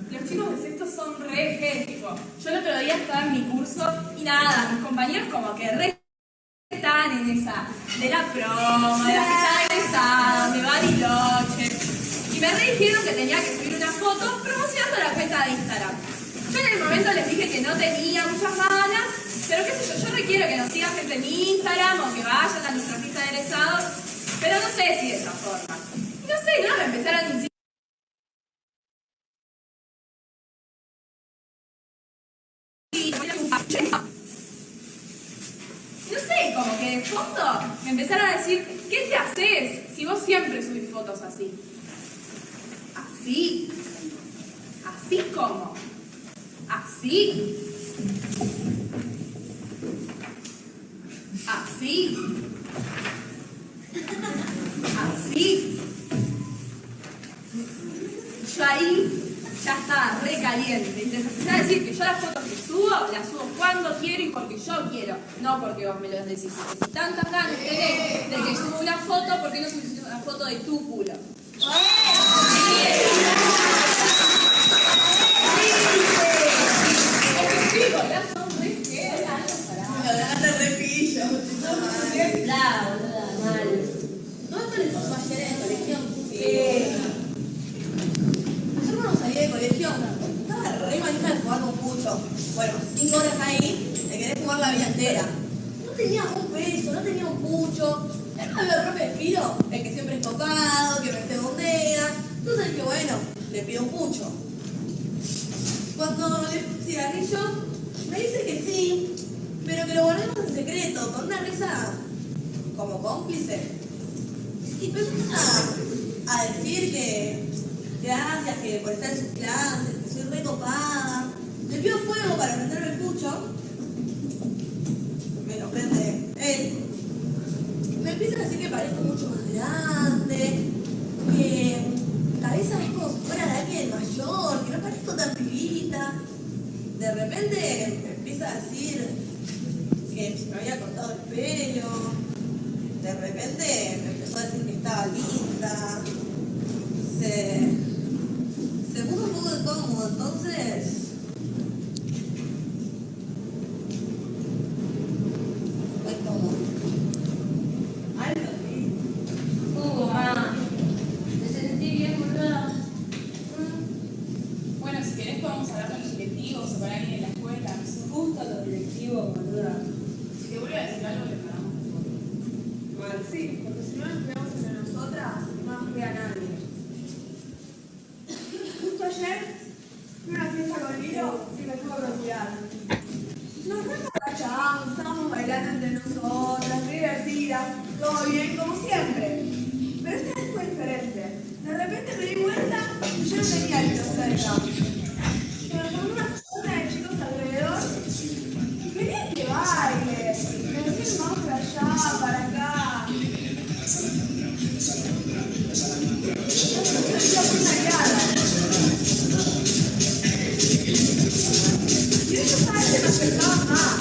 los chicos de sexto son re ejércitos. Yo el otro día estaba en mi curso y nada, mis compañeros como que re están en esa, de la promo, de la fiesta de egresados, de Bariloche. Y me re dijeron que tenía que subir una foto promocionando la cuenta de Instagram. Yo en el momento les dije que no tenía muchas ganas, pero qué sé yo requiero que nos sigan gente en Instagram o que vayan a nuestra fiesta de egresados, pero no sé si de esa forma. Y no sé, ¿no? Me empezaron a insistir. No sé, como que de fondo me empezaron a decir, ¿qué te haces si vos siempre subís fotos así? ¿Así? ¿Así cómo? ¿Así? ¿Así? ¿Así? Yo ahí ya estaba re caliente. Y les empecé a decir que yo las fotos que subo, las subo cuando quiero y porque yo quiero. No porque vos me lo decís. Si tantas ganas tenés de que subo una foto, ¿por qué no subís una foto de tu culo? ¿No esto les pasó ayer en el colegio? Sí. Ayer cuando salí del colegio, estaba re manija de fumar un pucho. Bueno, 5 horas ahí, te querés fumar la vida entera. No tenía un peso, no tenía un pucho. Era el propio estilo, el que siempre es tocado, que me segundea. Entonces dije, bueno, le pido un pucho. Cuando le puse cigarrillo, me dice que sí, pero que lo guardemos en secreto, con una risa como cómplice. Y empezó a decir que gracias, que por estar en sus clases, que soy recopada. Le pido fuego para prenderme el pucho. Me lo prende él. Me empieza a decir que parezco mucho más grande, que mi cabeza es como si fuera de alguien mayor, que no parezco tan pibita. De repente me empieza a decir que me había cortado el pelo. De repente me empezó a decir que estaba linda. Se puso un poco de cómodo, entonces... Es cómodo. Alto, sí. Me sentí bien, boluda. Bueno, si querés podemos hablar con los directivos o con alguien en la escuela. Me gustan los directivos, boluda. Si te vuelve a decir algo, le pagamos nosotros. Bueno, sí, porque si no nos cuidamos entre nosotras, no nos cuida nadie. Justo ayer fui a una fiesta con Lilo y me tuvo que cuidar. Nos emborrachamos, estábamos bailando entre nosotras, divertidas, todo bien, como siempre. Pero esta vez fue diferente. De repente me di vuelta y yo no tenía a Lilo cerca. Pero con una zona de chicos alrededor y querían que baile. Me decían vamos para allá, para acá. Y ellos saben que me acercaban más.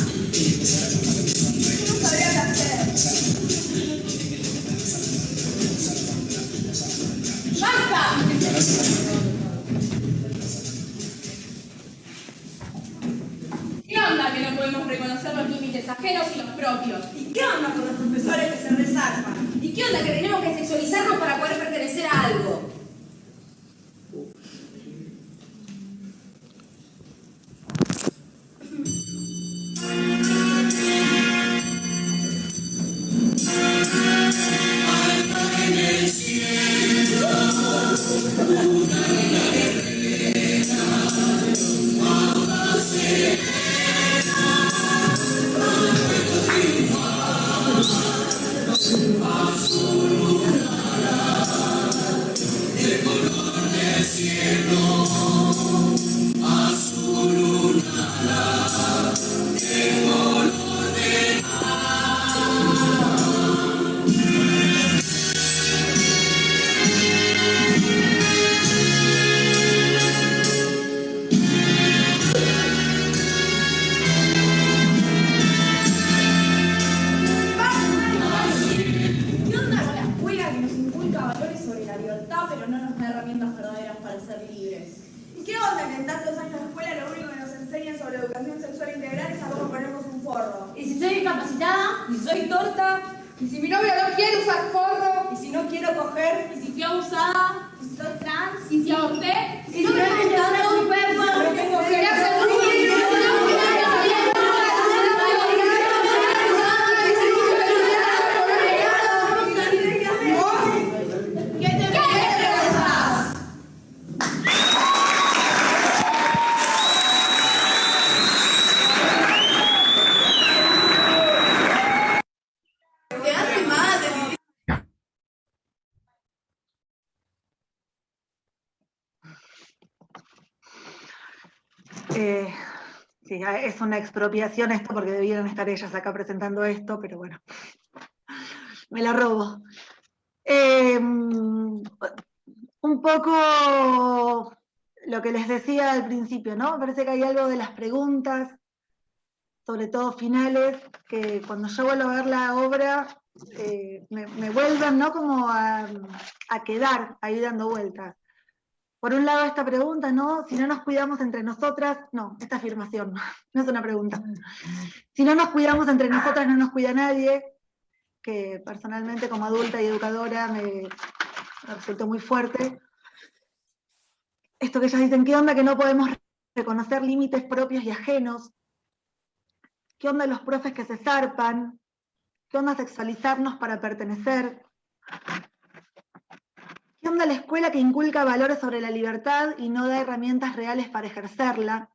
Yo no sabía qué hacer. ¡Basta! ¿Qué onda que no podemos reconocer los límites ajenos y los propios? ¿Y qué onda con los profesores que se resaltan? ¿Y qué onda que tenemos que sexualizarnos para poder pertenecer a algo? ¿Qué onda con la escuela que nos inculca valores sobre la libertad, pero no nos da herramientas verdaderas para ser libres? ¿Y qué onda que en tantos años de escuela lo único que nos enseñan sobre educación sexual integral es a cómo ponernos un forro? ¿Y si soy discapacitada? ¿Y si soy torta? ¿Y si mi novio no quiere usar forro? ¿Y si no quiero coger? ¿Y si fui abusada? ¿Y si soy trans? ¿Y si aborté? ¿Y si no me gustando un perro? ¿No tengo que Sí, es una expropiación esto porque debieran estar ellas acá presentando esto, pero bueno, me la robo. Un poco lo que les decía al principio, ¿no? Me parece que hay algo de las preguntas, sobre todo finales, que cuando yo vuelvo a ver la obra, me vuelven, ¿no? Como a quedar ahí dando vueltas. Por un lado esta pregunta, ¿no? Si no nos cuidamos entre nosotras, no, esta afirmación, no es una pregunta. Si no nos cuidamos entre nosotras, no nos cuida nadie, que personalmente como adulta y educadora me resultó muy fuerte. Esto que ellas dicen, ¿qué onda que no podemos reconocer límites propios y ajenos? ¿Qué onda los profes que se zarpan? ¿Qué onda sexualizarnos para pertenecer? ¿Qué onda la escuela que inculca valores sobre la libertad y no da herramientas reales para ejercerla?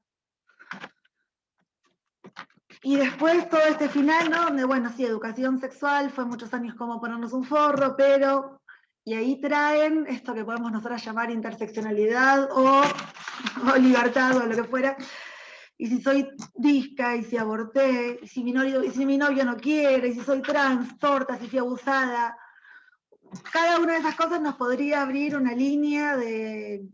Y después todo este final, ¿no? Donde, bueno, sí, educación sexual, fue muchos años como ponernos un forro, pero... Y ahí traen esto que podemos nosotras llamar interseccionalidad o libertad o lo que fuera. Y si soy disca, y si aborté, y si mi novio no quiere, y si soy trans, torta, si fui abusada... Cada una de esas cosas nos podría abrir una línea de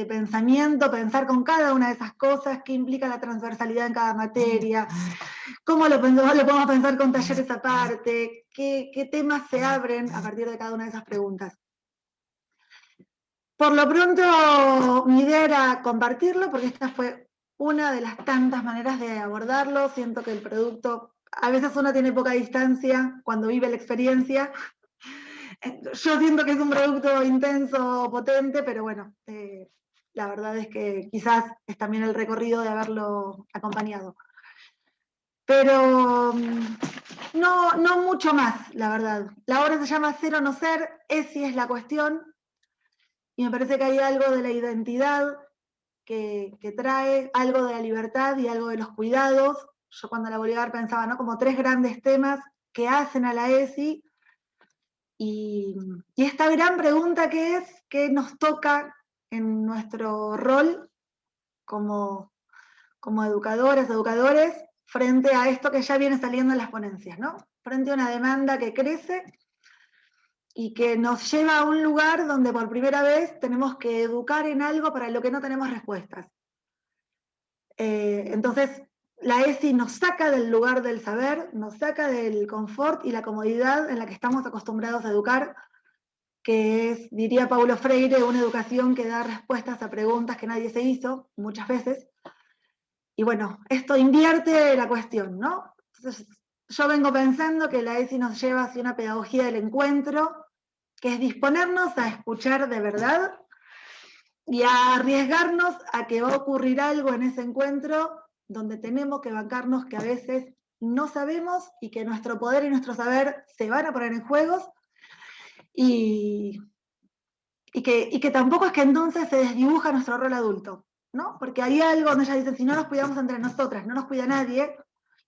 pensamiento, pensar con cada una de esas cosas, qué implica la transversalidad en cada materia, cómo lo podemos pensar con talleres aparte, qué temas se abren a partir de cada una de esas preguntas. Por lo pronto, mi idea era compartirlo, porque esta fue una de las tantas maneras de abordarlo. Siento que el producto, a veces uno tiene poca distancia cuando vive la experiencia. Yo siento que es un producto intenso, potente, pero bueno, la verdad es que quizás es también el recorrido de haberlo acompañado. Pero no mucho más, la verdad. La obra se llama Ser o no ser, esa es la cuestión, y me parece que hay algo de la identidad que trae, algo de la libertad y algo de los cuidados. Yo cuando la volví a ver pensaba, ¿no?, como tres grandes temas que hacen a la ESI, y esta gran pregunta que es, ¿qué nos toca en nuestro rol como educadoras, educadores, frente a esto que ya viene saliendo en las ponencias, ¿no? Frente a una demanda que crece y que nos lleva a un lugar donde por primera vez tenemos que educar en algo para lo que no tenemos respuestas. Entonces, la ESI nos saca del lugar del saber, nos saca del confort y la comodidad en la que estamos acostumbrados a educar, que es, diría Paulo Freire, una educación que da respuestas a preguntas que nadie se hizo, muchas veces. Y bueno, esto invierte la cuestión, ¿no? Entonces, yo vengo pensando que la ESI nos lleva hacia una pedagogía del encuentro, que es disponernos a escuchar de verdad y a arriesgarnos a que va a ocurrir algo en ese encuentro donde tenemos que bancarnos que a veces no sabemos y que nuestro poder y nuestro saber se van a poner en juego, y que tampoco es que entonces se desdibuja nuestro rol adulto, ¿no? Porque hay algo donde ellas dicen, si no nos cuidamos entre nosotras, no nos cuida nadie,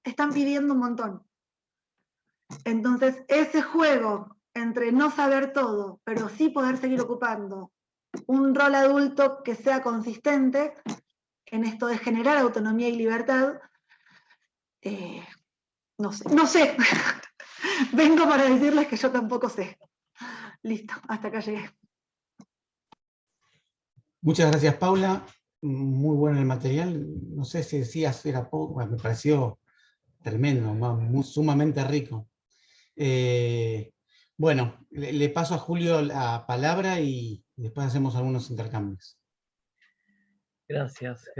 están pidiendo un montón. Entonces, ese juego entre no saber todo, pero sí poder seguir ocupando un rol adulto que sea consistente en esto de generar autonomía y libertad, no sé. Vengo para decirles que yo tampoco sé. Listo, hasta acá llegué. Muchas gracias, Paula. Muy bueno el material. No sé si decías era poco, bueno, me pareció tremendo, sumamente rico. Bueno, le paso a Julio la palabra y después hacemos algunos intercambios. Gracias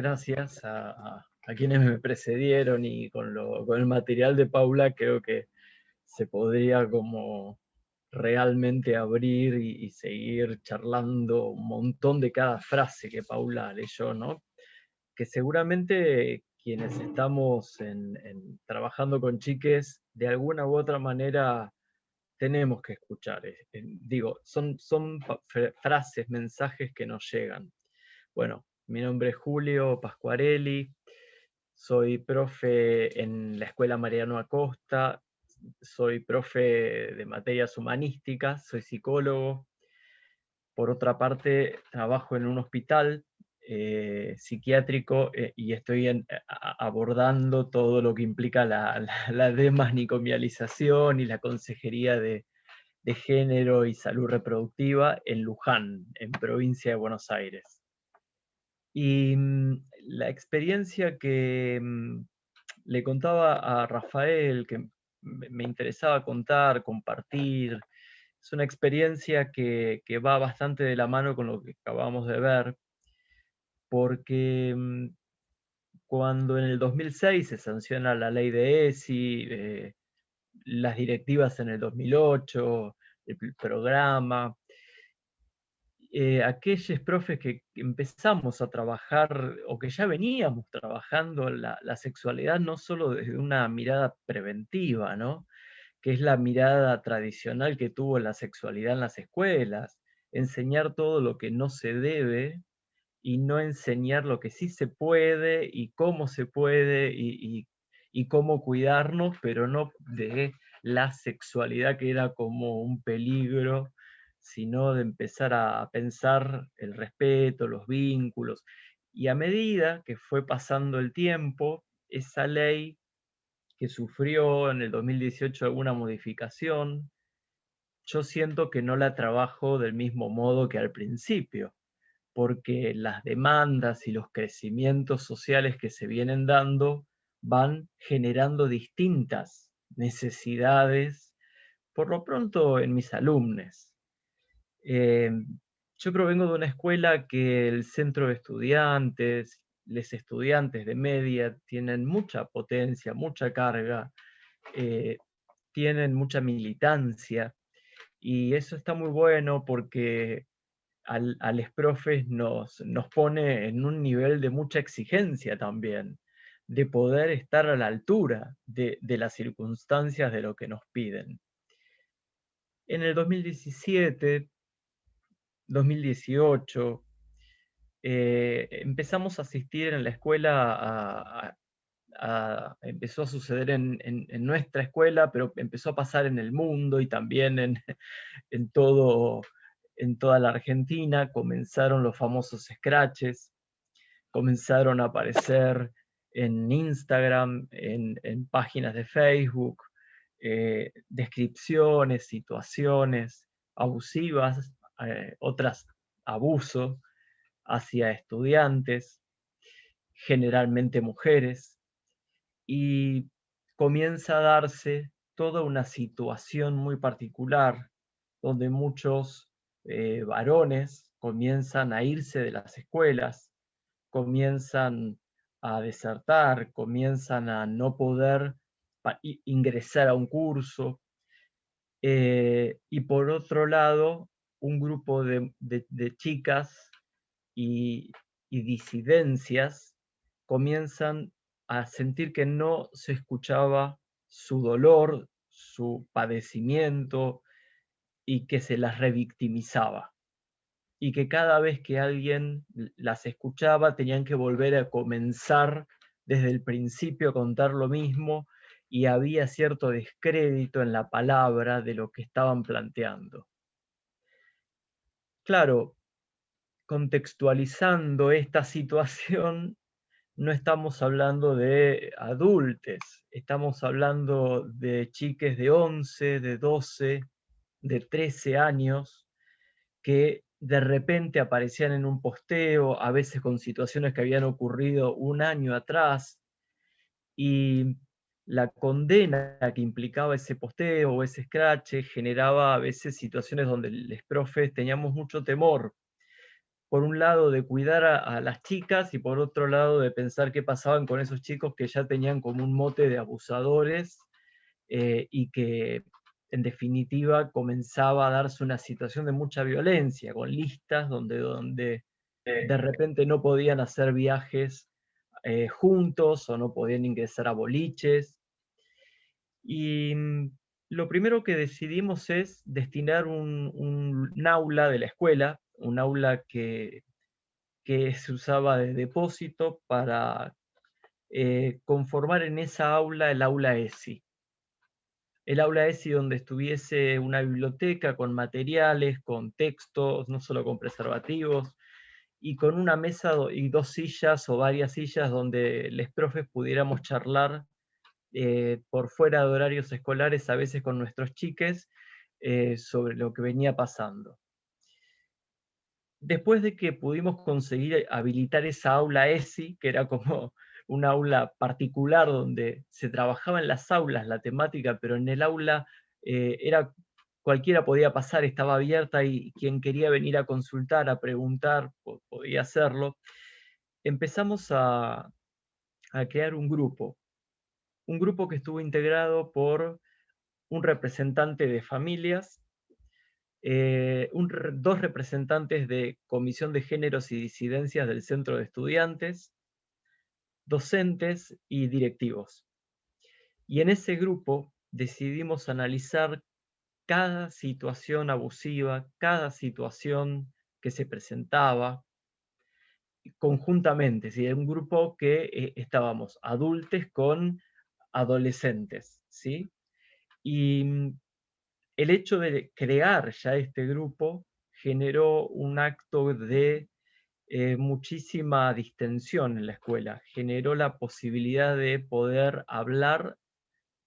a quienes me precedieron, y con el material de Paula creo que se podría como realmente abrir y seguir charlando un montón de cada frase que Paula leyó, ¿no? Que seguramente quienes estamos trabajando con chiques, de alguna u otra manera tenemos que escuchar. Digo, son frases, mensajes que nos llegan. Bueno, mi nombre es Julio Pasquarelli, soy profe en la Escuela Mariano Acosta, soy profe de materias humanísticas, soy psicólogo. Por otra parte, trabajo en un hospital psiquiátrico, y estoy abordando todo lo que implica la desmanicomialización y la consejería de género y salud reproductiva en Luján, en provincia de Buenos Aires. Y la experiencia que le contaba a Rafael, que me interesaba contar, compartir, es una experiencia que va bastante de la mano con lo que acabamos de ver, porque cuando en el 2006 se sanciona la ley de ESI, las directivas en el 2008, el programa, aquellos profes que empezamos a trabajar, o que ya veníamos trabajando la sexualidad, no solo desde una mirada preventiva, ¿no?, que es la mirada tradicional que tuvo la sexualidad en las escuelas, enseñar todo lo que no se debe y no enseñar lo que sí se puede y cómo se puede, y cómo cuidarnos, pero no de la sexualidad que era como un peligro, sino de empezar a pensar el respeto, los vínculos. Y a medida que fue pasando el tiempo, esa ley, que sufrió en el 2018 alguna modificación, yo siento que no la trabajo del mismo modo que al principio, porque las demandas y los crecimientos sociales que se vienen dando van generando distintas necesidades, por lo pronto en mis alumnos. Yo provengo de una escuela que el centro de estudiantes, los estudiantes de media tienen mucha potencia, mucha carga, tienen mucha militancia, y eso está muy bueno porque a los profes nos pone en un nivel de mucha exigencia también, de poder estar a la altura de las circunstancias de lo que nos piden. En el 2017, 2018, empezamos a asistir en la escuela empezó a suceder en nuestra escuela, pero empezó a pasar en el mundo y también en toda la Argentina. Comenzaron los famosos scratches, comenzaron a aparecer en Instagram, en páginas de Facebook, descripciones, situaciones abusivas, otras abuso hacia estudiantes, generalmente mujeres, y comienza a darse toda una situación muy particular donde muchos varones comienzan a irse de las escuelas, comienzan a desertar, comienzan a no poder ingresar a un curso, y por otro lado, un grupo de chicas y disidencias comienzan a sentir que no se escuchaba su dolor, su padecimiento, y que se las revictimizaba. Y que cada vez que alguien las escuchaba tenían que volver a comenzar desde el principio a contar lo mismo, y había cierto descrédito en la palabra de lo que estaban planteando. Claro, contextualizando esta situación, no estamos hablando de adultos, estamos hablando de chiques de 11, de 12, de 13 años, que de repente aparecían en un posteo, a veces con situaciones que habían ocurrido un año atrás, y la condena que implicaba ese posteo o ese scratch generaba a veces situaciones donde los profes teníamos mucho temor, por un lado de cuidar a las chicas, y por otro lado de pensar qué pasaban con esos chicos que ya tenían como un mote de abusadores, y que en definitiva comenzaba a darse una situación de mucha violencia, con listas donde de repente no podían hacer viajes juntos, o no podían ingresar a boliches. Y lo primero que decidimos es destinar un aula de la escuela, un aula que se usaba de depósito, para conformar en esa aula el aula ESI. El aula ESI donde estuviese una biblioteca con materiales, con textos, no solo con preservativos, y con una mesa y 2 sillas o varias sillas donde los profes pudiéramos charlar por fuera de horarios escolares, a veces con nuestros chiques, sobre lo que venía pasando. Después de que pudimos conseguir habilitar esa aula ESI, que era como un aula particular donde se trabajaba en las aulas la temática, pero en el aula cualquiera podía pasar, estaba abierta, y quien quería venir a consultar, a preguntar, podía hacerlo. Empezamos a crear un grupo que estuvo integrado por un representante de familias, 2 representantes de Comisión de Géneros y Disidencias del Centro de Estudiantes, docentes y directivos. Y en ese grupo decidimos analizar cada situación abusiva, cada situación que se presentaba conjuntamente. ¿Sí? Era un grupo que estábamos adultos con adolescentes, ¿sí? Y el hecho de crear ya este grupo generó un acto de muchísima distensión en la escuela, generó la posibilidad de poder hablar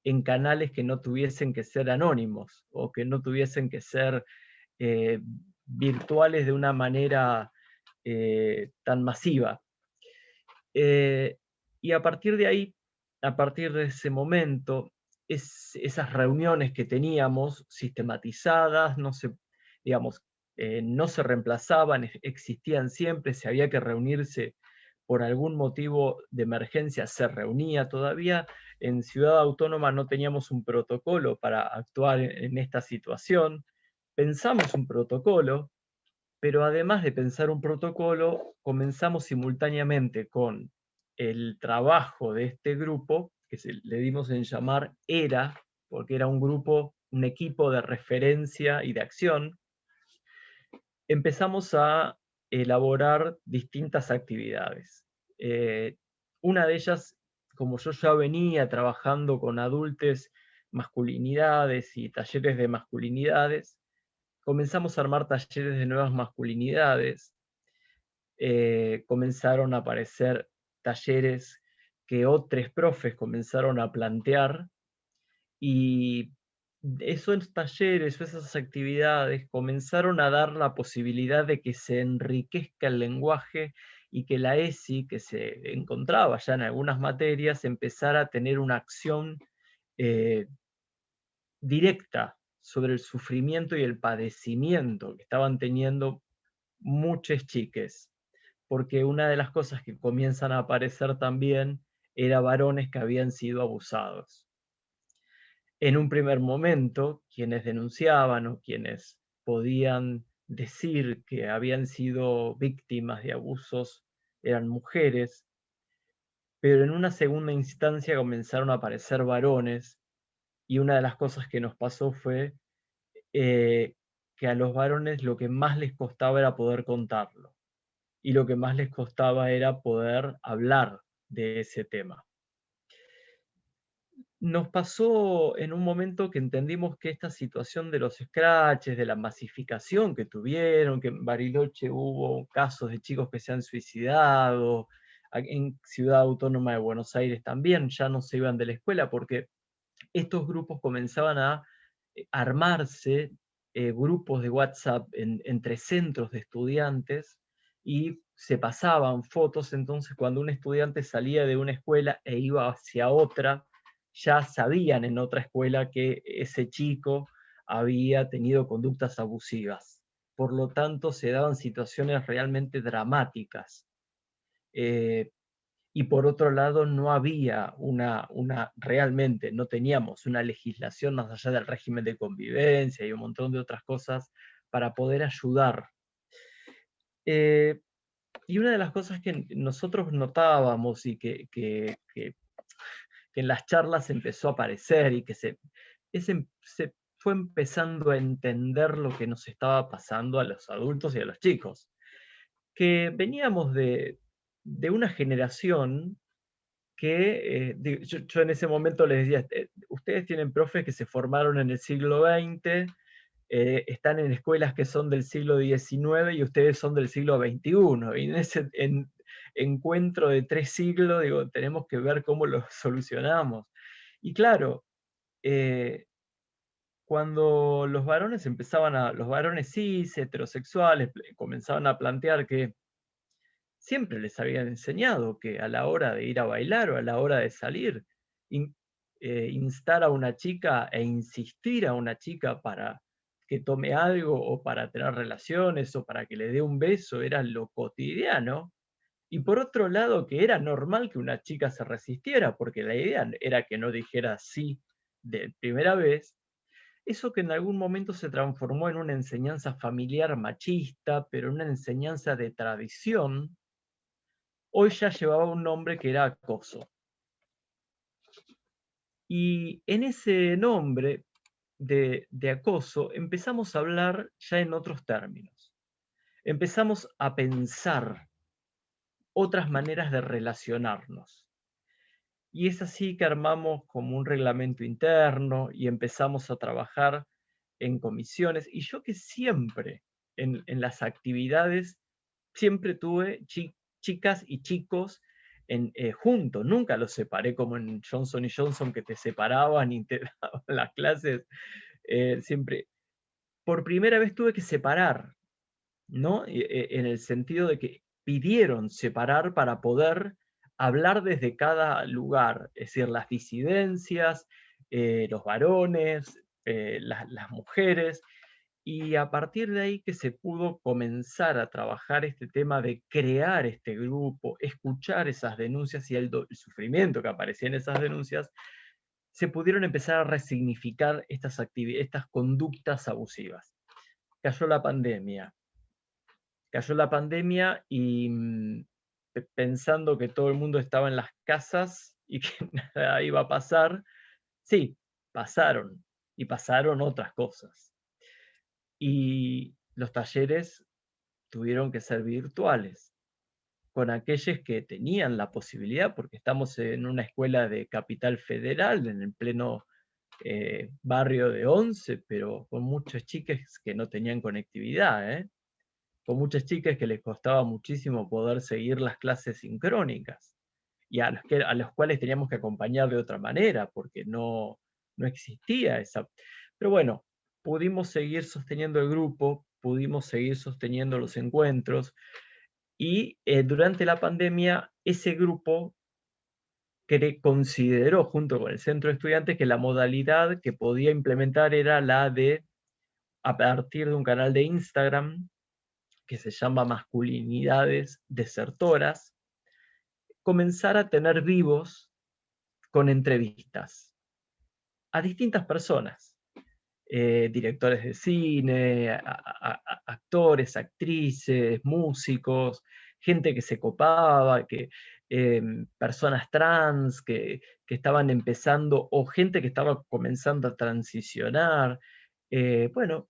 en canales que no tuviesen que ser anónimos, o que no tuviesen que ser virtuales de una manera tan masiva. Y a partir de ahí, a partir de ese momento, esas reuniones que teníamos sistematizadas, digamos, no se reemplazaban, existían siempre, si había que reunirse por algún motivo de emergencia, se reunía. Todavía en Ciudad Autónoma no teníamos un protocolo para actuar en esta situación. Pensamos un protocolo, pero además de pensar un protocolo, comenzamos simultáneamente con el trabajo de este grupo, que le dimos en llamar ERA, porque era un grupo, un equipo de referencia y de acción. Empezamos a elaborar distintas actividades. Una de ellas, como yo ya venía trabajando con adultos, masculinidades y talleres de masculinidades, comenzamos a armar talleres de nuevas masculinidades. Comenzaron a aparecer talleres que otros profes comenzaron a plantear, y esos talleres o esas actividades comenzaron a dar la posibilidad de que se enriquezca el lenguaje y que la ESI, que se encontraba ya en algunas materias, empezara a tener una acción directa sobre el sufrimiento y el padecimiento que estaban teniendo muchos chiques, porque una de las cosas que comienzan a aparecer también era varones que habían sido abusados. En un primer momento, quienes denunciaban o quienes podían decir que habían sido víctimas de abusos eran mujeres, pero en una segunda instancia comenzaron a aparecer varones, y una de las cosas que nos pasó fue que a los varones lo que más les costaba era poder contarlo, y lo que más les costaba era poder hablar de ese tema. Nos pasó en un momento que entendimos que esta situación de los scratches, de la masificación que tuvieron, que en Bariloche hubo casos de chicos que se han suicidado, en Ciudad Autónoma de Buenos Aires también, ya no se iban de la escuela porque estos grupos comenzaban a armarse, grupos de WhatsApp entre centros de estudiantes, y se pasaban fotos. Entonces cuando un estudiante salía de una escuela e iba hacia otra, ya sabían en otra escuela que ese chico había tenido conductas abusivas. Por lo tanto, se daban situaciones realmente dramáticas. Y por otro lado, no había realmente no teníamos una legislación más allá del régimen de convivencia y un montón de otras cosas para poder ayudar. Y una de las cosas que nosotros notábamos y que en las charlas empezó a aparecer y que se fue empezando a entender lo que nos estaba pasando a los adultos y a los chicos, que veníamos de una generación que, yo en ese momento les decía, ustedes tienen profes que se formaron en el siglo XX, están en escuelas que son del siglo XIX y ustedes son del siglo XXI, y en ese encuentro de 3 siglos, digo, tenemos que ver cómo lo solucionamos. Y claro, cuando los varones los varones cis, heterosexuales, comenzaban a plantear que siempre les habían enseñado que a la hora de ir a bailar o a la hora de salir, instar a una chica e insistir a una chica para que tome algo o para tener relaciones o para que le dé un beso era lo cotidiano. Y por otro lado, que era normal que una chica se resistiera, porque la idea era que no dijera sí de primera vez. Eso que en algún momento se transformó en una enseñanza familiar machista, pero una enseñanza de tradición, hoy ya llevaba un nombre que era acoso. Y en ese nombre de acoso empezamos a hablar ya en otros términos. Empezamos a pensar otras maneras de relacionarnos. Y es así que armamos como un reglamento interno y empezamos a trabajar en comisiones. Y yo que siempre en las actividades, siempre tuve chicas y chicos juntos, nunca los separé como en Johnson & Johnson, que te separaban y te daban las clases. Siempre, por primera vez tuve que separar, ¿no? En el sentido de que pidieron separar para poder hablar desde cada lugar, es decir, las disidencias, los varones, las mujeres, Y a partir de ahí que se pudo comenzar a trabajar este tema de crear este grupo, escuchar esas denuncias y el sufrimiento que aparecía en esas denuncias, se pudieron empezar a resignificar estas conductas abusivas. Cayó la pandemia. Cayó la pandemia y pensando que todo el mundo estaba en las casas y que nada iba a pasar, sí, pasaron. Y pasaron otras cosas. Y los talleres tuvieron que ser virtuales, con aquellos que tenían la posibilidad, porque estamos en una escuela de Capital Federal, en el pleno barrio de Once, pero con muchas chicas que no tenían conectividad, con muchas chicas que les costaba muchísimo poder seguir las clases sincrónicas, y a los cuales teníamos que acompañar de otra manera, porque no existía esa. Pero bueno, pudimos seguir sosteniendo el grupo, pudimos seguir sosteniendo los encuentros, y durante la pandemia ese grupo consideró, junto con el centro de estudiantes, que la modalidad que podía implementar era la de, a partir de un canal de Instagram, que se llama Masculinidades Desertoras, comenzar a tener vivos con entrevistas a distintas personas. Directores de cine, actores, actrices, músicos, gente que se copaba, personas trans que estaban empezando, o gente que estaba comenzando a transicionar. Bueno,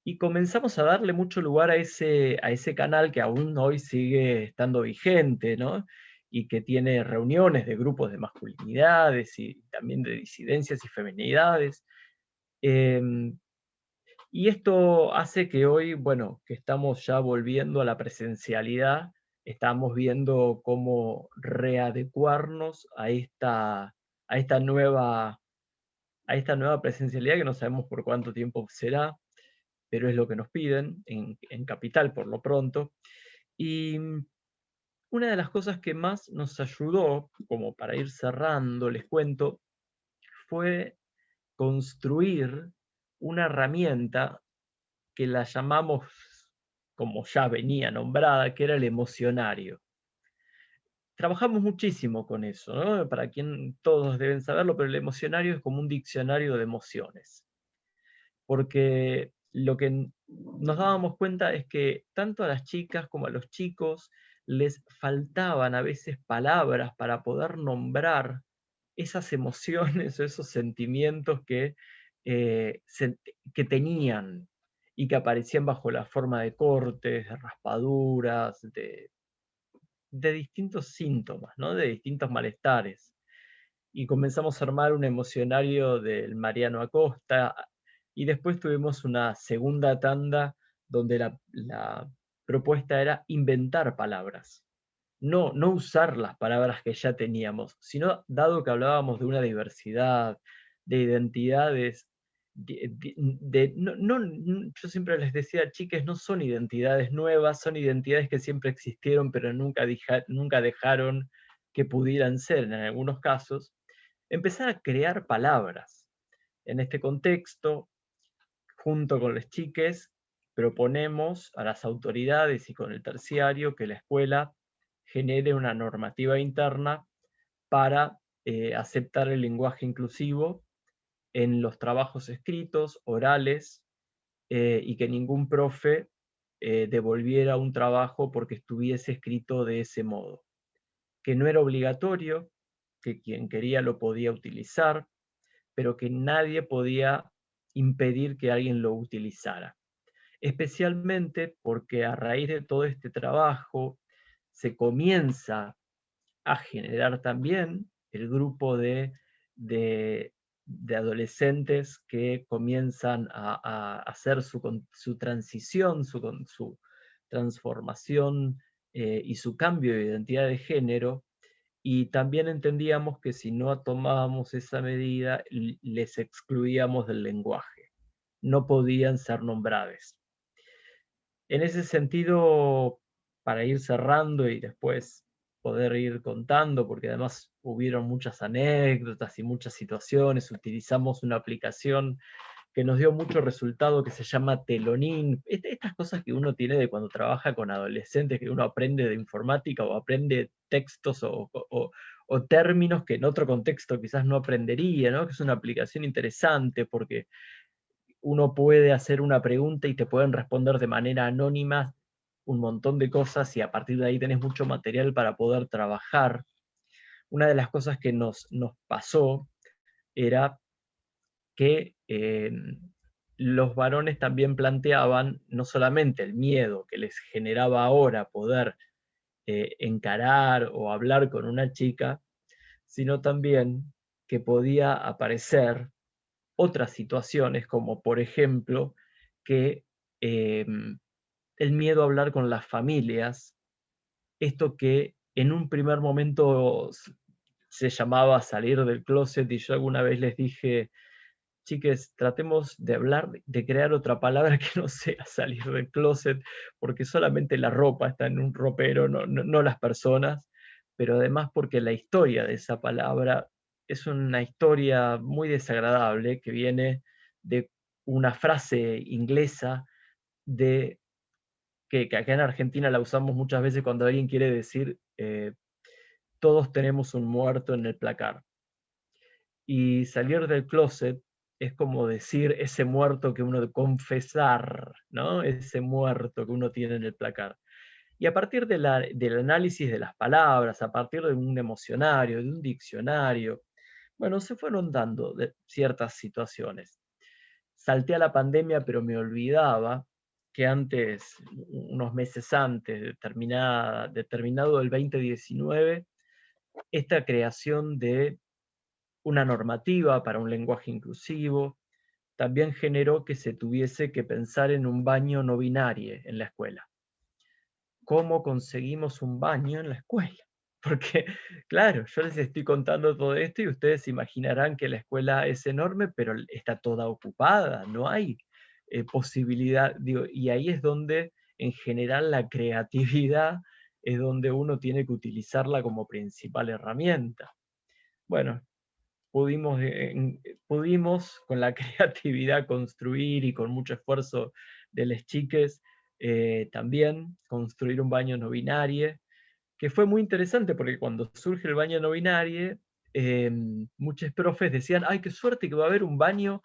y comenzamos a darle mucho lugar a ese canal que aún hoy sigue estando vigente, ¿no? Y que tiene reuniones de grupos de masculinidades y también de disidencias y feminidades. Y esto hace que hoy, bueno, que estamos ya volviendo a la presencialidad, estamos viendo cómo readecuarnos a esta nueva presencialidad, que no sabemos por cuánto tiempo será, pero es lo que nos piden en Capital por lo pronto. Y una de las cosas que más nos ayudó, como para ir cerrando, les cuento, fue construir una herramienta que la llamamos, como ya venía nombrada, que era el emocionario. Trabajamos muchísimo con eso, ¿no? Para quien todos deben saberlo, pero el emocionario es como un diccionario de emociones. Porque lo que nos dábamos cuenta es que tanto a las chicas como a los chicos les faltaban a veces palabras para poder nombrar esas emociones o esos sentimientos que tenían y que aparecían bajo la forma de cortes, de raspaduras, de distintos síntomas, ¿no? De distintos malestares. Y comenzamos a armar un emocionario del Mariano Acosta, y después tuvimos una segunda tanda donde la propuesta era inventar palabras. No usar las palabras que ya teníamos, sino, dado que hablábamos de una diversidad, de identidades, yo siempre les decía, chicas, no son identidades nuevas, son identidades que siempre existieron, pero nunca dejaron que pudieran ser, en algunos casos, empezar a crear palabras. En este contexto, junto con las chiques, proponemos a las autoridades y con el terciario que la escuela genere una normativa interna para aceptar el lenguaje inclusivo en los trabajos escritos, orales, y que ningún profe devolviera un trabajo porque estuviese escrito de ese modo. Que no era obligatorio, que quien quería lo podía utilizar, pero que nadie podía impedir que alguien lo utilizara. Especialmente porque a raíz de todo este trabajo se comienza a generar también el grupo de adolescentes que comienzan a hacer su transición, su transformación y su cambio de identidad de género, y también entendíamos que si no tomábamos esa medida, les excluíamos del lenguaje. No podían ser nombrados. En ese sentido, para ir cerrando y después poder ir contando, porque además hubieron muchas anécdotas y muchas situaciones, utilizamos una aplicación que nos dio mucho resultado, que se llama Telonin. Estas cosas que uno tiene de cuando trabaja con adolescentes, que uno aprende de informática o aprende textos o términos que en otro contexto quizás no aprendería, ¿no? Que es una aplicación interesante porque uno puede hacer una pregunta y te pueden responder de manera anónima un montón de cosas y a partir de ahí tenés mucho material para poder trabajar. Una de las cosas que nos pasó era que los varones también planteaban no solamente el miedo que les generaba ahora poder encarar o hablar con una chica, sino también que podía aparecer otras situaciones, como por ejemplo que el miedo a hablar con las familias, esto que en un primer momento se llamaba salir del closet, y yo alguna vez les dije, chiques, tratemos de hablar, de crear otra palabra que no sea salir del closet, porque solamente la ropa está en un ropero, no las personas, pero además porque la historia de esa palabra es una historia muy desagradable que viene de una frase inglesa de que acá en Argentina la usamos muchas veces cuando alguien quiere decir todos tenemos un muerto en el placar. Y salir del closet es como decir ese muerto que uno confesar, ¿no? Ese muerto que uno tiene en el placar. Y a partir del análisis de las palabras, a partir de un emocionario, de un diccionario, bueno, se fueron dando ciertas situaciones. Salté a la pandemia, pero me olvidaba que antes, unos meses antes, determinado el 2019, esta creación de una normativa para un lenguaje inclusivo también generó que se tuviese que pensar en un baño no binario en la escuela. ¿Cómo conseguimos un baño en la escuela? Porque, claro, yo les estoy contando todo esto y ustedes imaginarán que la escuela es enorme, pero está toda ocupada, no hay posibilidad, digo, y ahí es donde en general la creatividad es donde uno tiene que utilizarla como principal herramienta. Bueno, pudimos con la creatividad construir y con mucho esfuerzo de las chiques también construir un baño no binario, que fue muy interesante porque cuando surge el baño no binario, muchos profes decían, ay, qué suerte que va a haber un baño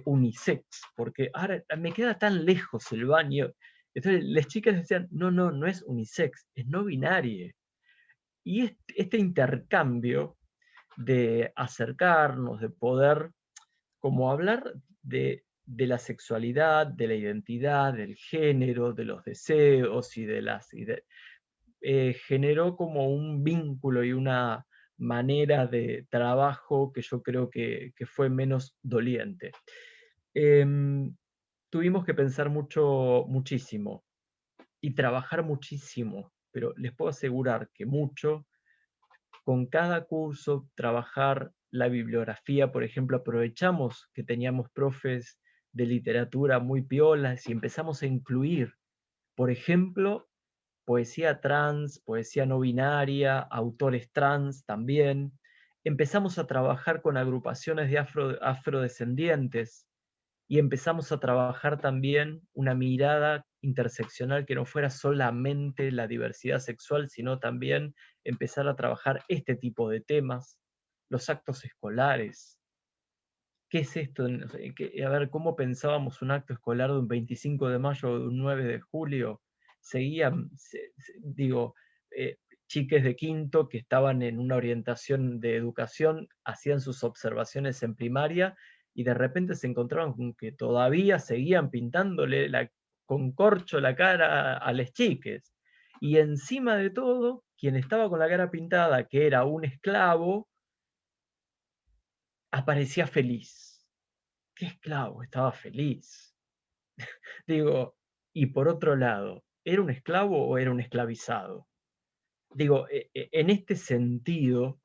unisex, porque ahora me queda tan lejos el baño. Entonces las chicas decían, no es unisex, es no binario. Y este intercambio de acercarnos, de poder como hablar de la sexualidad, de la identidad, del género, de los deseos y generó como un vínculo y una manera de trabajo que yo creo que fue menos doliente. Tuvimos que pensar muchísimo y trabajar muchísimo, pero les puedo asegurar que mucho. Con cada curso, trabajar la bibliografía, por ejemplo, aprovechamos que teníamos profes de literatura muy piolas y empezamos a incluir, por ejemplo, poesía trans, poesía no binaria, autores trans también. Empezamos a trabajar con agrupaciones de afrodescendientes y empezamos a trabajar también una mirada interseccional que no fuera solamente la diversidad sexual, sino también empezar a trabajar este tipo de temas, los actos escolares. ¿Qué es esto? A ver, ¿cómo pensábamos un acto escolar de un 25 de mayo o de un 9 de julio? Seguían, chiques de quinto que estaban en una orientación de educación, hacían sus observaciones en primaria y de repente se encontraban con que todavía seguían pintándole con corcho la cara a las chiques. Y encima de todo, quien estaba con la cara pintada, que era un esclavo, aparecía feliz. ¿Qué esclavo estaba feliz? Digo, y por otro lado, ¿era un esclavo o era un esclavizado? Digo, en este sentido,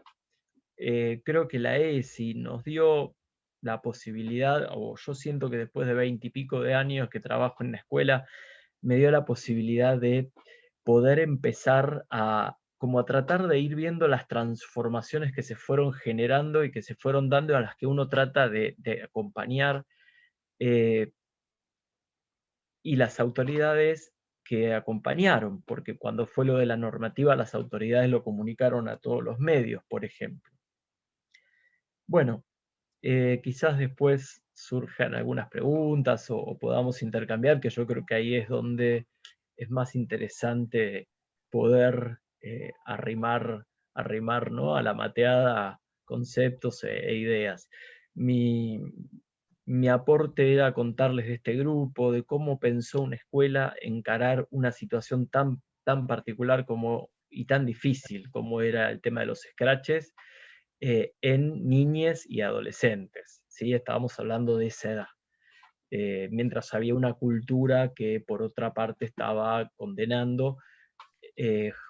creo que la ESI nos dio la posibilidad, o yo siento que después de 20 y pico de años que trabajo en la escuela, me dio la posibilidad de poder empezar como a tratar de ir viendo las transformaciones que se fueron generando y que se fueron dando, a las que uno trata de acompañar y las autoridades que acompañaron, porque cuando fue lo de la normativa, las autoridades lo comunicaron a todos los medios, por ejemplo. Bueno, quizás después surjan algunas preguntas o podamos intercambiar, que yo creo que ahí es donde es más interesante poder arrimar, ¿no?, a la mateada conceptos e ideas. Mi aporte era contarles de este grupo, de cómo pensó una escuela encarar una situación tan particular y tan difícil como era el tema de los scratches en niñas y adolescentes, ¿sí? Estábamos hablando de esa edad. Mientras había una cultura que por otra parte estaba condenando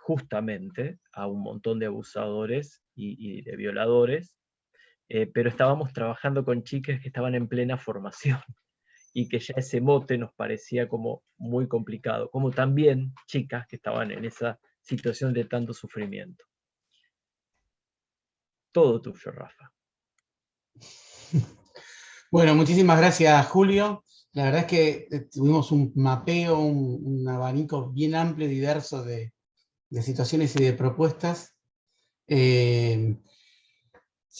justamente a un montón de abusadores y de violadores, pero estábamos trabajando con chicas que estaban en plena formación y que ya ese mote nos parecía como muy complicado, como también chicas que estaban en esa situación de tanto sufrimiento. Todo tuyo, Rafa. Bueno, muchísimas gracias, Julio. La verdad es que tuvimos un mapeo, un abanico bien amplio y diverso de situaciones y de propuestas. Si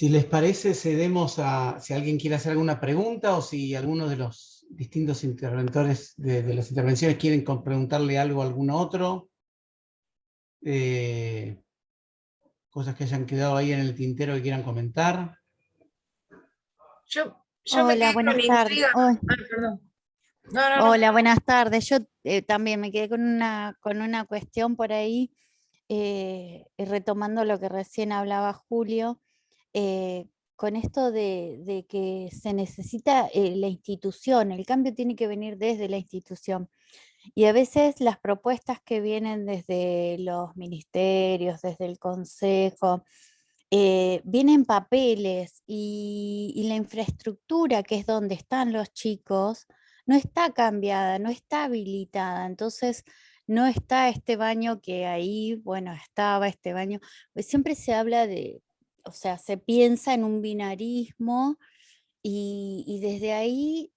les parece, cedemos si alguien quiere hacer alguna pregunta o si alguno de los distintos interventores de las intervenciones quieren preguntarle algo a algún otro. Cosas que hayan quedado ahí en el tintero que quieran comentar. Yo Hola, buenas tardes. Perdón. Hola, buenas tardes. Yo también me quedé con una cuestión por ahí, retomando lo que recién hablaba Julio, con esto de que se necesita la institución, el cambio tiene que venir desde la institución. Y a veces las propuestas que vienen desde los ministerios, desde el consejo, vienen papeles y la infraestructura, que es donde están los chicos, no está cambiada, no está habilitada. Entonces no está este baño que ahí, bueno, estaba este baño. Pues siempre se habla o sea, se piensa en un binarismo y desde ahí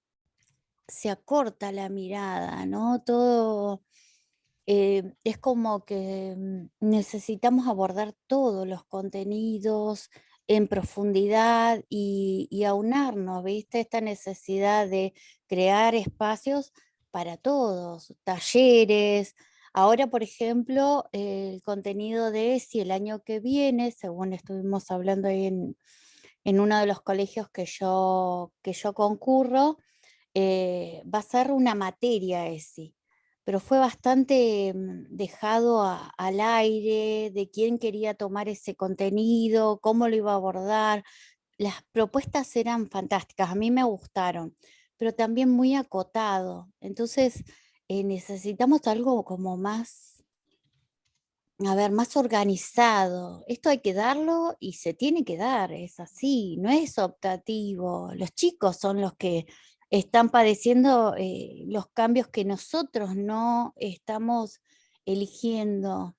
se acorta la mirada, ¿no? Todo es como que necesitamos abordar todos los contenidos en profundidad y aunarnos, ¿viste? Esta necesidad de crear espacios para todos, talleres. Ahora, por ejemplo, el contenido de ESI el año que viene, según estuvimos hablando ahí en uno de los colegios que yo concurro, va a ser una materia ESI, pero fue bastante dejado al aire de quién quería tomar ese contenido, cómo lo iba a abordar. Las propuestas eran fantásticas, a mí me gustaron, pero también muy acotado. Entonces necesitamos algo como más, más organizado. Esto hay que darlo y se tiene que dar, es así, no es optativo. Los chicos son los que están padeciendo los cambios que nosotros no estamos eligiendo.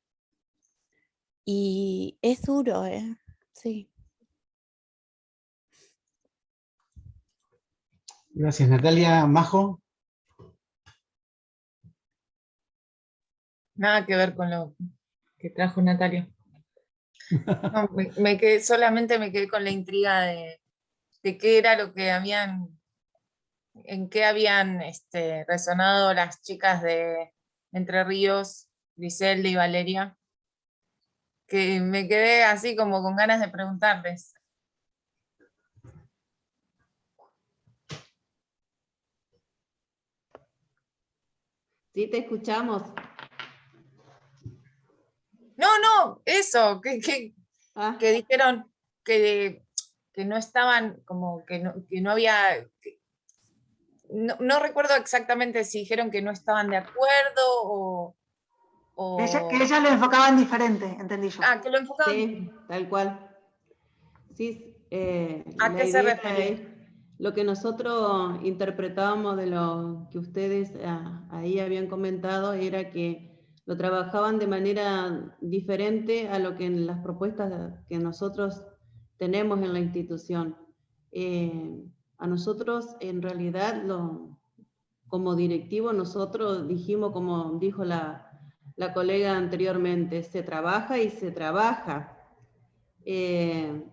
Y es duro, sí. Gracias, Natalia. Majo. Nada que ver con lo que trajo Natalia. No, solamente me quedé con la intriga de qué era lo que en qué habían resonado las chicas de Entre Ríos, Griselda y Valeria, que me quedé así como con ganas de preguntarles. Sí, te escuchamos. No, eso, que dijeron que no estaban, como que no había... No recuerdo exactamente si dijeron que no estaban de acuerdo o... Que ellas lo enfocaban diferente, entendí yo. Ah, que lo enfocaban. Sí, tal cual. Sí, ¿A qué se refería? Lo que nosotros interpretábamos de lo que ustedes ahí habían comentado era que lo trabajaban de manera diferente a lo que en las propuestas que nosotros tenemos en la institución. A nosotros, en realidad, como directivo, nosotros dijimos, como dijo la colega anteriormente, se trabaja y se trabaja.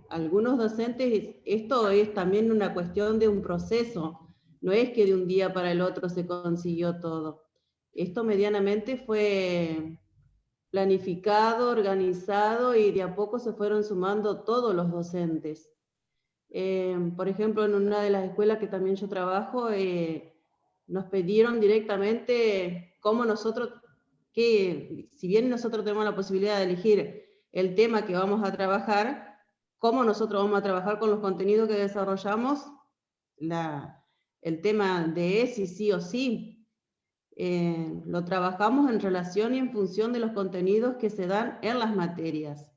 Algunos docentes, esto es también una cuestión de un proceso, no es que de un día para el otro se consiguió todo. Esto medianamente fue planificado, organizado, y de a poco se fueron sumando todos los docentes. Por ejemplo, en una de las escuelas que también yo trabajo, nos pidieron directamente cómo nosotros, si bien nosotros tenemos la posibilidad de elegir el tema que vamos a trabajar, cómo nosotros vamos a trabajar con los contenidos que desarrollamos, el tema de ESI sí o sí. Lo trabajamos en relación y en función de los contenidos que se dan en las materias.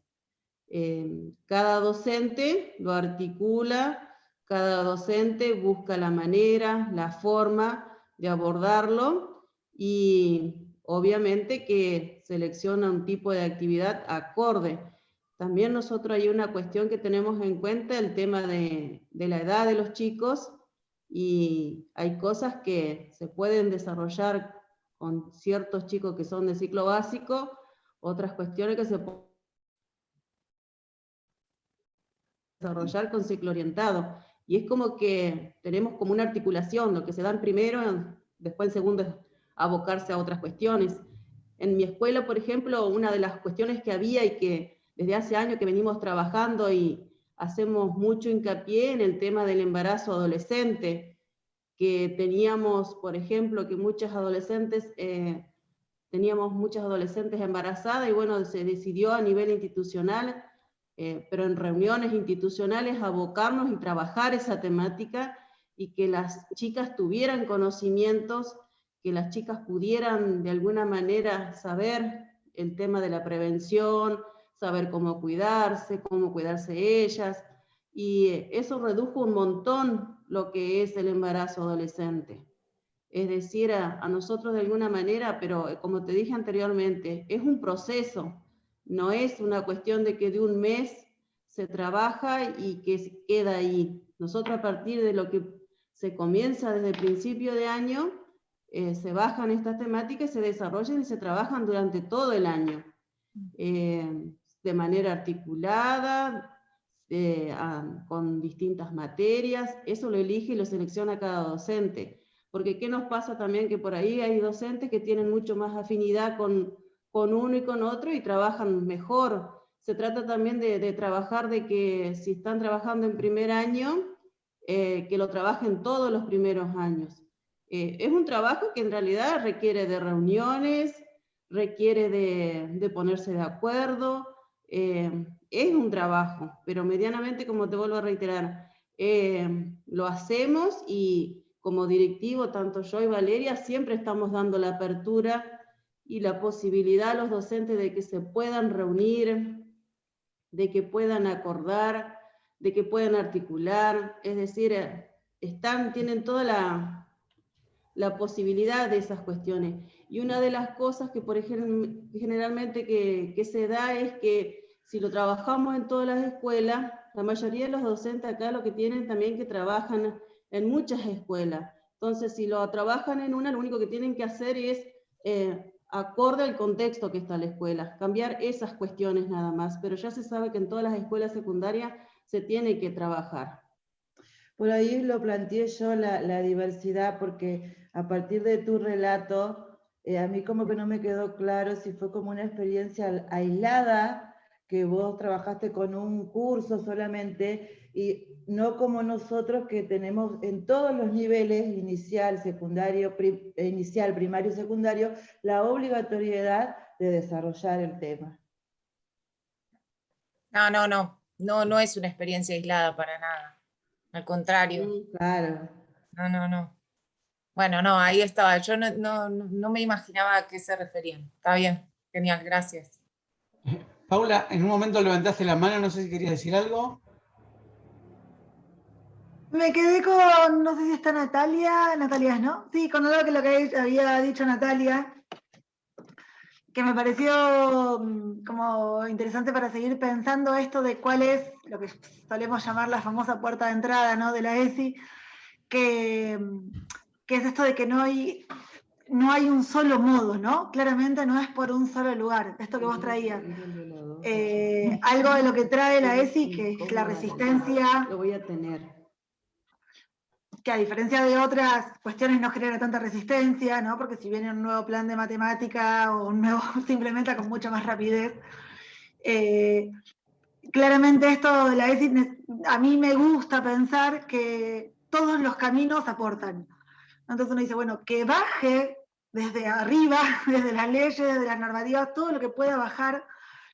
Cada docente lo articula, cada docente busca la manera, la forma de abordarlo, y obviamente que selecciona un tipo de actividad acorde. También nosotros hay una cuestión que tenemos en cuenta, el tema de la edad de los chicos, y hay cosas que se pueden desarrollar con ciertos chicos que son de ciclo básico, otras cuestiones que se pueden desarrollar con ciclo orientado. Y es como que tenemos como una articulación, lo que se da en primero, después en segundo abocarse a otras cuestiones. En mi escuela, por ejemplo, una de las cuestiones que había y que desde hace años que venimos trabajando y hacemos mucho hincapié en el tema del embarazo adolescente, que teníamos, por ejemplo, que teníamos muchas adolescentes embarazadas, y bueno, se decidió a nivel institucional, pero en reuniones institucionales, abocarnos y trabajar esa temática, y que las chicas tuvieran conocimientos, que las chicas pudieran de alguna manera saber el tema de la prevención, saber cómo cuidarse ellas, y eso redujo un montón lo que es el embarazo adolescente. Es decir, a nosotros de alguna manera, pero como te dije anteriormente, es un proceso, no es una cuestión de que de un mes se trabaja y que se queda ahí. Nosotros, a partir de lo que se comienza desde el principio de año, se bajan estas temáticas, se desarrollan y se trabajan durante todo el año, de manera articulada, con distintas materias. Eso lo elige y lo selecciona cada docente. Porque ¿qué nos pasa también? Que por ahí hay docentes que tienen mucho más afinidad con uno y con otro y trabajan mejor. Se trata también de trabajar, de que si están trabajando en primer año, que lo trabajen todos los primeros años. Es un trabajo que en realidad requiere de reuniones, requiere de ponerse de acuerdo, es un trabajo, pero medianamente, como te vuelvo a reiterar, lo hacemos, y como directivo, tanto yo y Valeria, siempre estamos dando la apertura y la posibilidad a los docentes de que se puedan reunir, de que puedan acordar, de que puedan articular, es decir, tienen toda la posibilidad de esas cuestiones. Y una de las cosas que generalmente que se da es que si lo trabajamos en todas las escuelas, la mayoría de los docentes acá lo que tienen también que trabajan en muchas escuelas. Entonces, si lo trabajan en una, lo único que tienen que hacer es, acorde al contexto que está la escuela, cambiar esas cuestiones nada más. Pero ya se sabe que en todas las escuelas secundarias se tiene que trabajar. Por ahí lo planteé yo, la diversidad, porque a partir de tu relato, a mí como que no me quedó claro si fue como una experiencia aislada, que vos trabajaste con un curso solamente, y no como nosotros que tenemos en todos los niveles, inicial, secundario, inicial, primario y secundario, la obligatoriedad de desarrollar el tema. No es una experiencia aislada para nada. Al contrario. Claro. No. Bueno, no, ahí estaba. Yo no me imaginaba a qué se referían. Está bien, genial, gracias. Paula, en un momento levantaste la mano, no sé si querías decir algo. Me quedé con, no sé si está Natalia, ¿no? Sí, con algo que lo que había dicho Natalia, que me pareció como interesante para seguir pensando esto de cuál es lo que solemos llamar la famosa puerta de entrada, ¿no?, de la ESI, que es esto de que no hay un solo modo, ¿no? Claramente no es por un solo lugar, esto que vos traías. Algo de lo que trae la ESI, que es la resistencia, lo voy a tener. Que a diferencia de otras cuestiones no genera tanta resistencia, ¿no? Porque si viene un nuevo plan de matemática o un nuevo se implementa con mucha más rapidez. Claramente esto de la ESI, a mí me gusta pensar que todos los caminos aportan. Entonces uno dice, bueno, que baje desde arriba, desde las leyes, desde las normativas, todo lo que pueda bajar,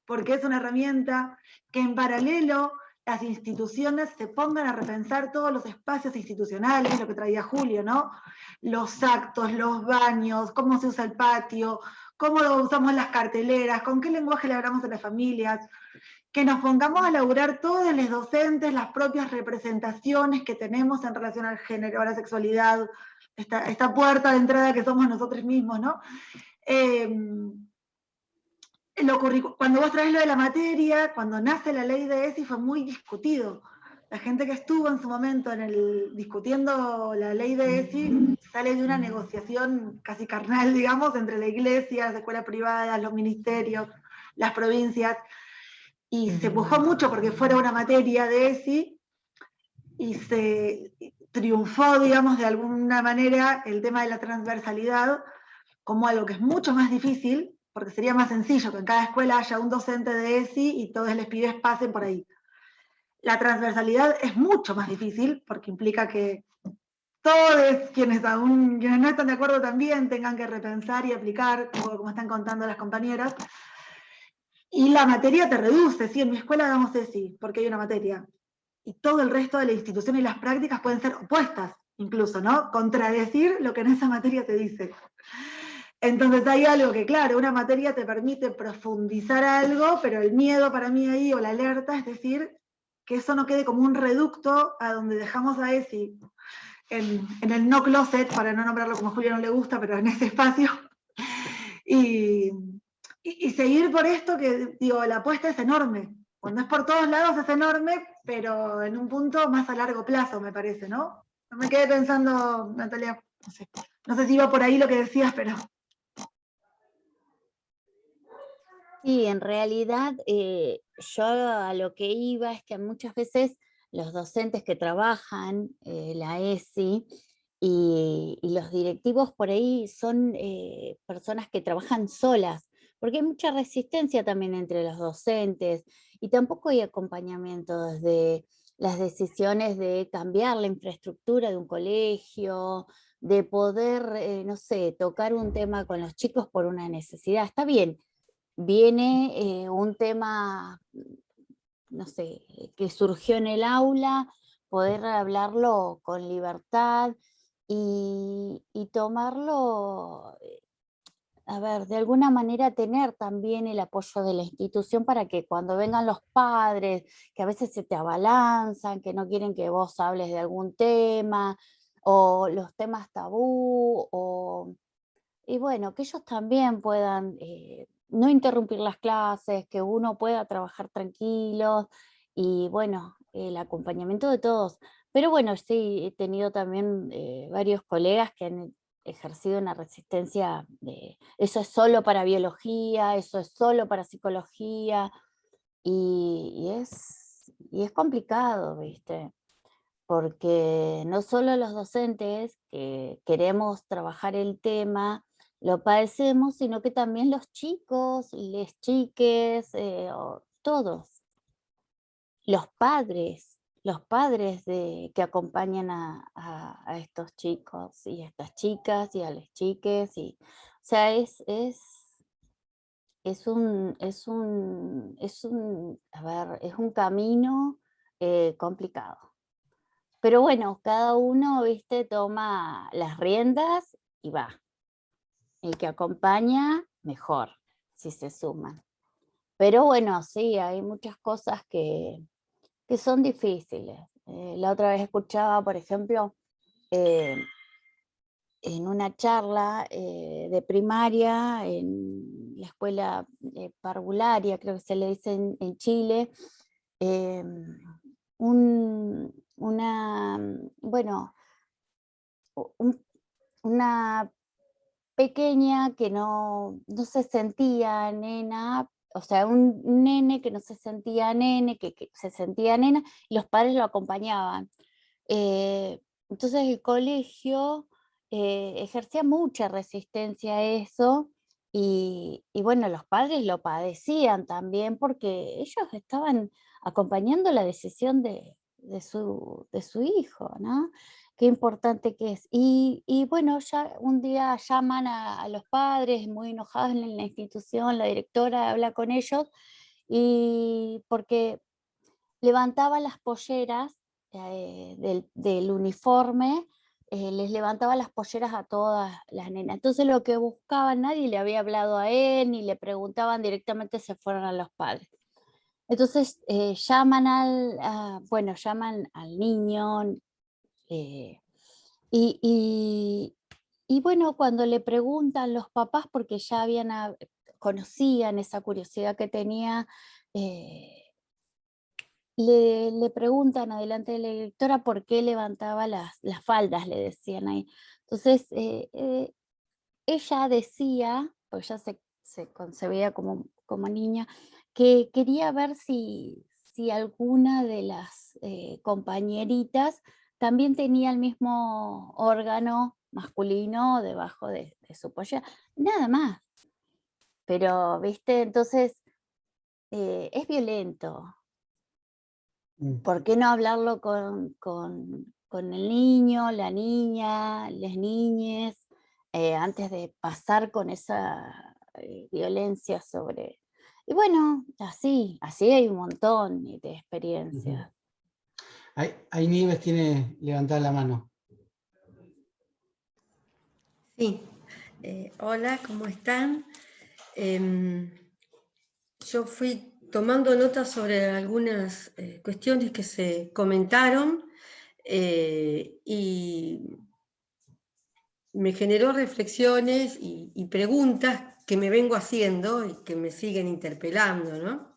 porque es una herramienta que en paralelo las instituciones se pongan a repensar todos los espacios institucionales, lo que traía Julio, ¿no? Los actos, los baños, cómo se usa el patio, cómo usamos las carteleras, con qué lenguaje le hablamos a las familias, que nos pongamos a laburar todos los docentes las propias representaciones que tenemos en relación al género, a la sexualidad, esta puerta de entrada que somos nosotros mismos, ¿no? Cuando vos traes lo de la materia, cuando nace la ley de ESI fue muy discutido. La gente que estuvo en su momento discutiendo la ley de ESI sale de una negociación casi carnal, digamos, entre la iglesia, las escuelas privadas, los ministerios, las provincias, y se empujó mucho porque fuera una materia de ESI, y se triunfó, digamos, de alguna manera el tema de la transversalidad como algo que es mucho más difícil, porque sería más sencillo que en cada escuela haya un docente de ESI y todos los pibes pasen por ahí. La transversalidad es mucho más difícil, porque implica que todos quienes no están de acuerdo también tengan que repensar y aplicar, como están contando las compañeras. Y la materia te reduce, sí, en mi escuela damos ESI, porque hay una materia. Y todo el resto de la institución y las prácticas pueden ser opuestas, incluso, ¿no? Contradecir lo que en esa materia te dice. Entonces hay algo que, claro, una materia te permite profundizar algo, pero el miedo para mí ahí, o la alerta, es decir, que eso no quede como un reducto a donde dejamos a ESI en el no closet, para no nombrarlo como a Julio no le gusta, pero en ese espacio, y seguir por esto que, digo, la apuesta es enorme. Cuando es por todos lados es enorme, pero en un punto más a largo plazo, me parece, ¿no? No me quedé pensando, Natalia, no sé si iba por ahí lo que decías, pero... Sí, en realidad yo a lo que iba es que muchas veces los docentes que trabajan la ESI y los directivos por ahí son personas que trabajan solas, porque hay mucha resistencia también entre los docentes y tampoco hay acompañamiento desde las decisiones de cambiar la infraestructura de un colegio, de poder, no sé, tocar un tema con los chicos por una necesidad. Está bien. Viene un tema, no sé, que surgió en el aula, poder hablarlo con libertad y tomarlo, a ver, de alguna manera tener también el apoyo de la institución para que cuando vengan los padres, que a veces se te abalanzan, que no quieren que vos hables de algún tema, o los temas tabú, y bueno, que ellos también puedan no interrumpir las clases, que uno pueda trabajar tranquilos y bueno, el acompañamiento de todos. Pero bueno, sí, he tenido también varios colegas que han ejercido una resistencia de eso es solo para biología, eso es solo para psicología, y es complicado, ¿viste? Porque no solo los docentes que queremos trabajar el tema, lo padecemos, sino que también los chicos, les chiques, todos, los padres que acompañan a estos chicos y a estas chicas y a las chiques, o sea, a ver, es un camino complicado. Pero bueno, cada uno, viste, toma las riendas y va. El que acompaña, mejor, si se suman. Pero bueno, sí, hay muchas cosas que son difíciles. La otra vez escuchaba, por ejemplo, en una charla de primaria, en la escuela parvularia, creo que se le dice en Chile, bueno, una pequeña que no se sentía nena, o sea, un nene que no se sentía nene, que se sentía nena, y los padres lo acompañaban. Entonces el colegio ejercía mucha resistencia a eso, y bueno, los padres lo padecían también porque ellos estaban acompañando la decisión de su hijo, ¿no? Qué importante que es. Y bueno, ya un día llaman a los padres muy enojados en la institución, la directora habla con ellos, y porque levantaba las polleras del uniforme, les levantaba las polleras a todas las nenas. Entonces lo que buscaban, nadie le había hablado a él, ni le preguntaban directamente, se fueron a los padres. Entonces llaman llaman al niño, y bueno, cuando le preguntan los papás, porque ya conocían esa curiosidad que tenía, le preguntan adelante de la directora por qué levantaba las faldas, le decían ahí. Entonces, ella decía, pues ya se concebía como niña, que quería ver si alguna de las compañeritas también tenía el mismo órgano masculino debajo de su pollera, nada más. Pero, ¿viste? Entonces, es violento. ¿Por qué no hablarlo con el niño, la niña, las niñas, antes de pasar con esa violencia sobre... Y bueno, así hay un montón de experiencias. Ahí Nieves tiene levantada la mano. Sí, hola, ¿cómo están? Yo fui tomando notas sobre algunas cuestiones que se comentaron y me generó reflexiones y preguntas que me vengo haciendo y que me siguen interpelando, ¿no?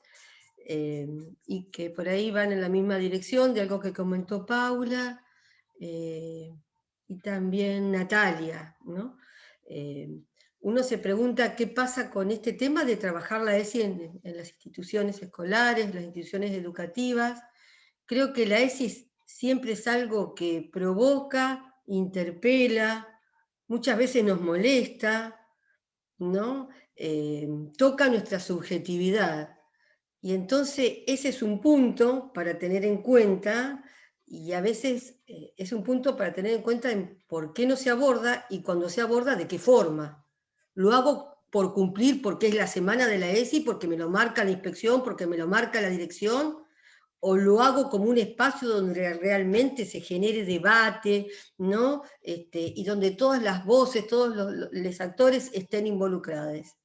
Y que por ahí van en la misma dirección de algo que comentó Paula y también Natalia, ¿no? Uno se pregunta qué pasa con este tema de trabajar la ESI en las instituciones escolares, las instituciones educativas. Creo que la ESI siempre es algo que provoca, interpela, muchas veces nos molesta, ¿no? Toca nuestra subjetividad. Y entonces ese es un punto para tener en cuenta, y a veces es un punto para tener en cuenta en por qué no se aborda y cuando se aborda de qué forma. Lo hago por cumplir porque es la semana de la ESI, porque me lo marca la inspección, porque me lo marca la dirección, o lo hago como un espacio donde realmente se genere debate, ¿no? Y donde todas las voces, todos los actores estén involucrados.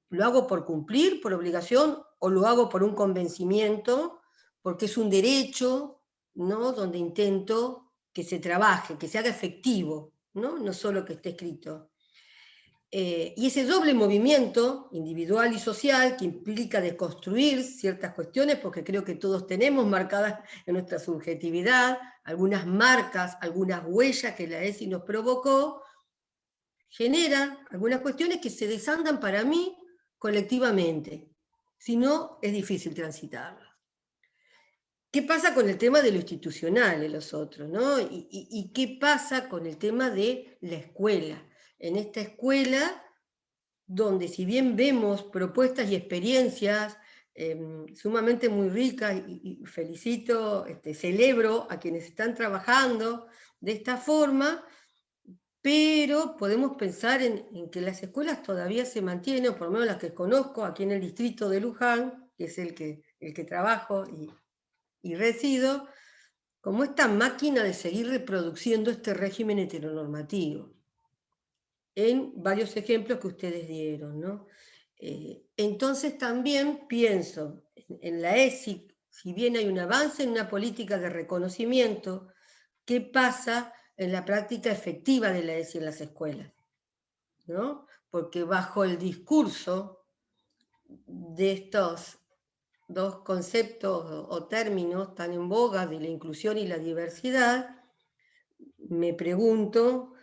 ¿Lo hago por cumplir, por obligación, o lo hago por un convencimiento, porque es un derecho, ¿no? Donde intento que se trabaje, que se haga efectivo, no solo que esté escrito. Y ese doble movimiento individual y social que implica deconstruir ciertas cuestiones, porque creo que todos tenemos marcadas en nuestra subjetividad algunas marcas, algunas huellas que la ESI nos provocó, generan algunas cuestiones que se desandan para mí colectivamente, si no es difícil transitarlas. ¿Qué pasa con el tema de lo institucional de los otros, ¿no? ¿Y qué pasa con el tema de la escuela? En esta escuela, donde si bien vemos propuestas y experiencias sumamente muy ricas, y felicito, celebro a quienes están trabajando de esta forma, pero podemos pensar en que las escuelas todavía se mantienen, por lo menos las que conozco, aquí en el distrito de Luján, que es el que trabajo y resido, como esta máquina de seguir reproduciendo este régimen heteronormativo, en varios ejemplos que ustedes dieron, ¿no? Entonces también pienso en la ESI, si bien hay un avance en una política de reconocimiento, ¿qué pasa en la práctica efectiva de la ESI en las escuelas? ¿No? Porque bajo el discurso de estos dos conceptos o términos tan en boga de la inclusión y la diversidad, me pregunto,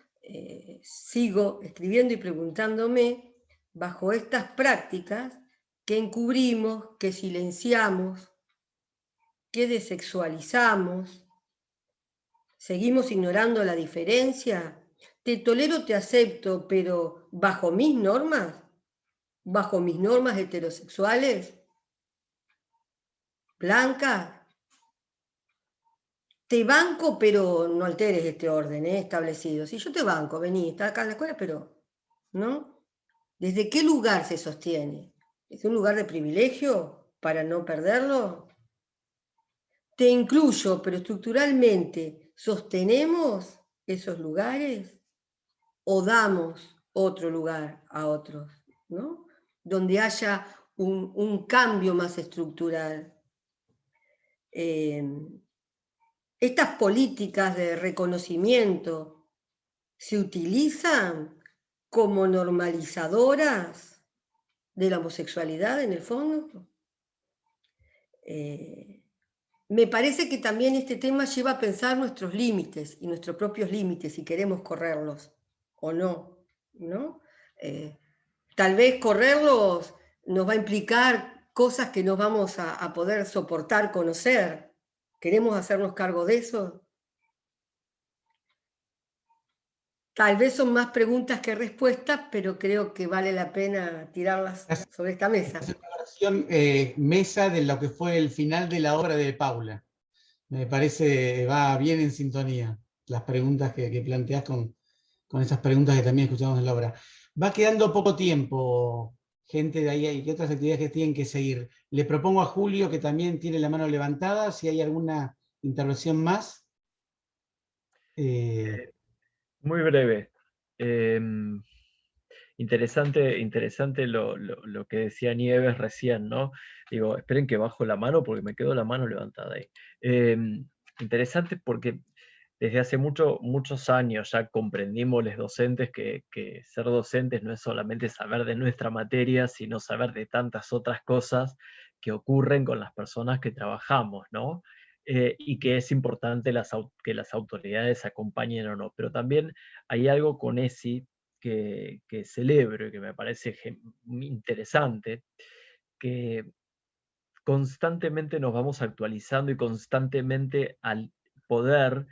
sigo escribiendo y preguntándome, bajo estas prácticas, ¿qué encubrimos, qué silenciamos, qué desexualizamos? ¿Seguimos ignorando la diferencia? Te tolero, te acepto, pero ¿bajo mis normas? ¿Bajo mis normas heterosexuales? ¿Blancas? Te banco, pero no alteres este orden establecido. Si yo te banco, vení, está acá en la escuela, pero ¿no? ¿Desde qué lugar se sostiene? ¿Es un lugar de privilegio para no perderlo? Te incluyo, pero estructuralmente, ¿sostenemos esos lugares o damos otro lugar a otros, ¿no? Donde haya un cambio más estructural. Estas políticas de reconocimiento se utilizan como normalizadoras de la homosexualidad en el fondo. Me parece que también este tema lleva a pensar nuestros límites y nuestros propios límites, si queremos correrlos o no, ¿no? Tal vez correrlos nos va a implicar cosas que no vamos a poder soportar, conocer. ¿Queremos hacernos cargo de eso? Tal vez son más preguntas que respuestas, pero creo que vale la pena tirarlas sobre esta mesa. Es una versión mesa de lo que fue el final de la obra de Paula. Me parece, va bien en sintonía las preguntas que planteás con esas preguntas que también escuchamos en la obra. Va quedando poco tiempo, gente de ahí, hay otras actividades que tienen que seguir. Le propongo a Julio, que también tiene la mano levantada, si hay alguna intervención más. Muy breve. Interesante lo que decía Nieves recién, ¿no? Digo, esperen que bajo la mano porque me quedó la mano levantada ahí. Interesante porque desde hace muchos años ya comprendimos los docentes que ser docentes no es solamente saber de nuestra materia, sino saber de tantas otras cosas que ocurren con las personas que trabajamos, ¿no? Y que es importante que las autoridades acompañen o no. Pero también hay algo con ESI que celebro y que me parece interesante, que constantemente nos vamos actualizando y constantemente al poder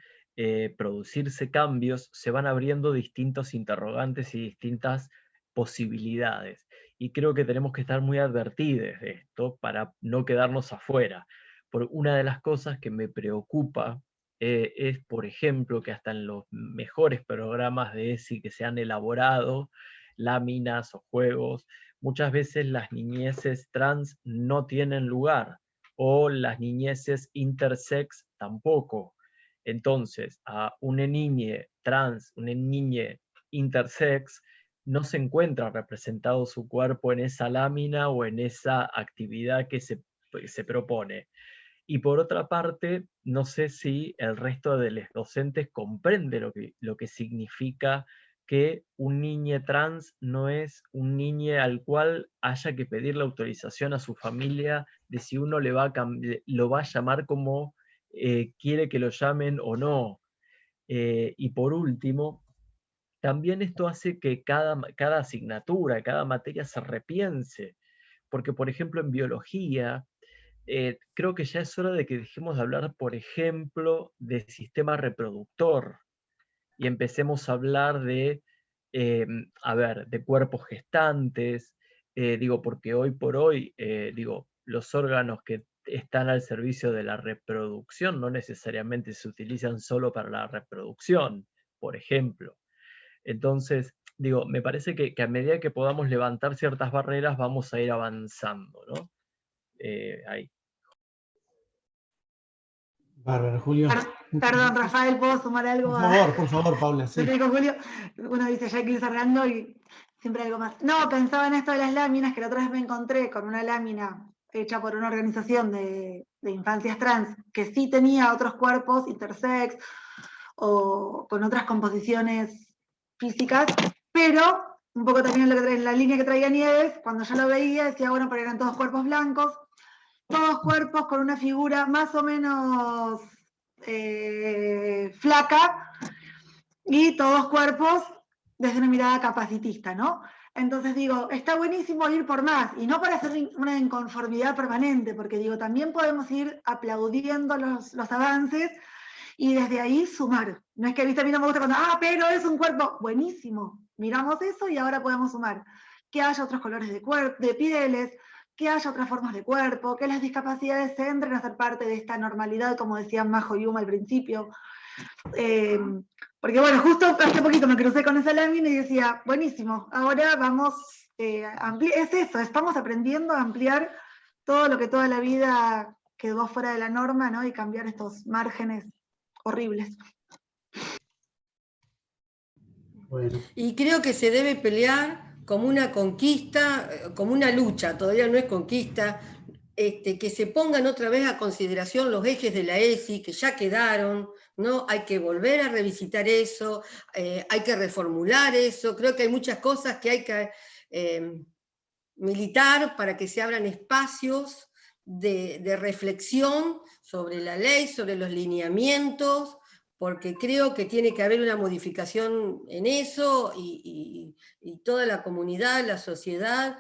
producirse cambios, se van abriendo distintos interrogantes y distintas posibilidades. Y creo que tenemos que estar muy advertidos de esto para no quedarnos afuera. Por una de las cosas que me preocupa es, por ejemplo, que hasta en los mejores programas de ESI que se han elaborado, láminas o juegos, muchas veces las niñeces trans no tienen lugar, o las niñeces intersex tampoco. Entonces, a una niña trans, una niña intersex, no se encuentra representado su cuerpo en esa lámina o en esa actividad que se propone. Y por otra parte, no sé si el resto de los docentes comprende lo que significa que un niño trans no es un niño al cual haya que pedir la autorización a su familia de si uno lo va a llamar como quiere que lo llamen o no. Y por último, también esto hace que cada asignatura, cada materia se repiense. Porque, por ejemplo, en biología, creo que ya es hora de que dejemos de hablar, por ejemplo, de sistema reproductor y empecemos a hablar de, de cuerpos gestantes, digo, porque hoy por hoy, los órganos que están al servicio de la reproducción no necesariamente se utilizan solo para la reproducción, por ejemplo. Entonces, digo, me parece que a medida que podamos levantar ciertas barreras vamos a ir avanzando, ¿no? Ahí. Bárbaro, Julio. Perdón, Rafael, ¿puedo sumar algo? Por favor, Paula. Sí. Julio, uno dice ya hay que ir cerrando y siempre algo más. No, pensaba en esto de las láminas, que la otra vez me encontré con una lámina hecha por una organización de infancias trans, que sí tenía otros cuerpos intersex o con otras composiciones físicas, pero un poco también en la línea que traía Nieves, cuando yo lo veía decía, bueno, pero eran todos cuerpos blancos, todos cuerpos con una figura más o menos flaca, y todos cuerpos desde una mirada capacitista, ¿no? Entonces digo, está buenísimo ir por más, y no para hacer una inconformidad permanente, porque digo, también podemos ir aplaudiendo los avances, y desde ahí sumar. No es que, viste, a mí no me gusta cuando, pero es un cuerpo, buenísimo, miramos eso y ahora podemos sumar. Que haya otros colores de pieles, que haya otras formas de cuerpo, que las discapacidades entren a ser parte de esta normalidad, como decían Majo y Uma al principio. Porque bueno, justo hace poquito me crucé con esa lámina y decía, buenísimo, ahora vamos, es eso, estamos aprendiendo a ampliar todo lo que toda la vida quedó fuera de la norma, ¿no? Y cambiar estos márgenes horribles. Bueno. Y creo que se debe pelear como una conquista, como una lucha, todavía no es conquista, que se pongan otra vez a consideración los ejes de la ESI, que ya quedaron, ¿no? Hay que volver a revisitar eso, hay que reformular eso, creo que hay muchas cosas que hay que militar para que se abran espacios de reflexión sobre la ley, sobre los lineamientos, porque creo que tiene que haber una modificación en eso, y toda la comunidad, la sociedad,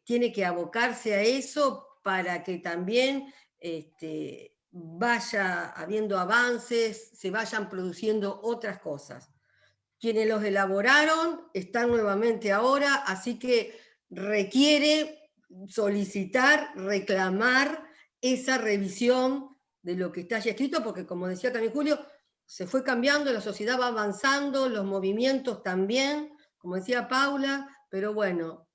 tiene que abocarse a eso para que también vaya habiendo avances, se vayan produciendo otras cosas. Quienes los elaboraron están nuevamente ahora, así que requiere solicitar, reclamar esa revisión de lo que está ya escrito, porque como decía también Julio, se fue cambiando, la sociedad va avanzando, los movimientos también, como decía Paula, pero bueno,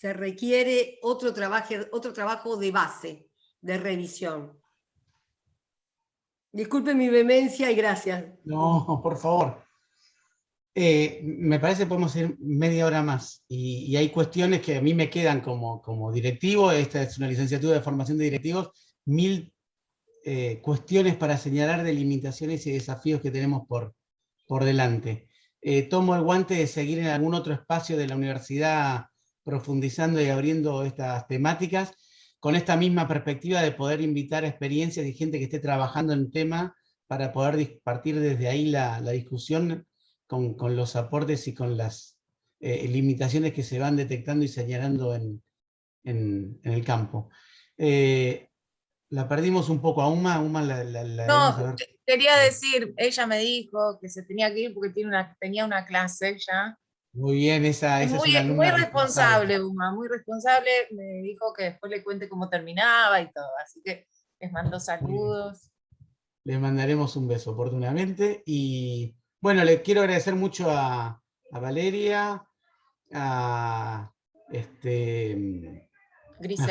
se requiere otro trabajo de base, de revisión. Disculpe mi vehemencia y gracias. No, por favor. Me parece que podemos ir media hora más, y hay cuestiones que a mí me quedan como directivo. Esta es una licenciatura de formación de directivos, 1000 cuestiones para señalar de limitaciones y desafíos que tenemos por delante. Tomo el guante de seguir en algún otro espacio de la universidad profundizando y abriendo estas temáticas, con esta misma perspectiva de poder invitar a experiencias y gente que esté trabajando en el tema, para poder partir desde ahí la discusión con los aportes y con las limitaciones que se van detectando y señalando en el campo. La perdimos un poco a Uma No, quería decir, ella me dijo que se tenía que ir porque tenía una clase ya. Muy bien, esa es una alumna muy responsable, Uma, muy responsable. Me dijo que después le cuente cómo terminaba y todo, así que les mando saludos. Le mandaremos un beso oportunamente. Y bueno, le quiero agradecer mucho a Valeria, a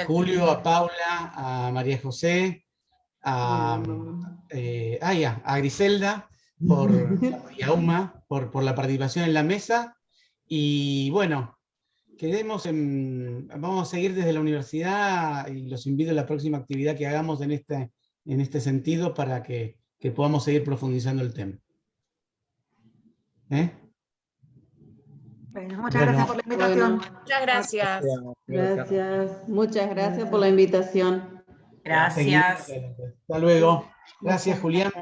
Julio, a Paula, a María José, a Griselda y a Uma por la participación en la mesa. Y bueno, vamos a seguir desde la universidad, y los invito a la próxima actividad que hagamos en este sentido, para que podamos seguir profundizando el tema. Bueno, muchas gracias por la invitación. Muchas gracias. Gracias, muchas gracias por la invitación. Gracias. Hasta luego. Gracias, Julián,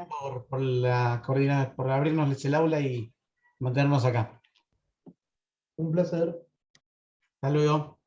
por la coordinación, por abrirnos el aula y mantenernos acá. Un placer. Hasta luego.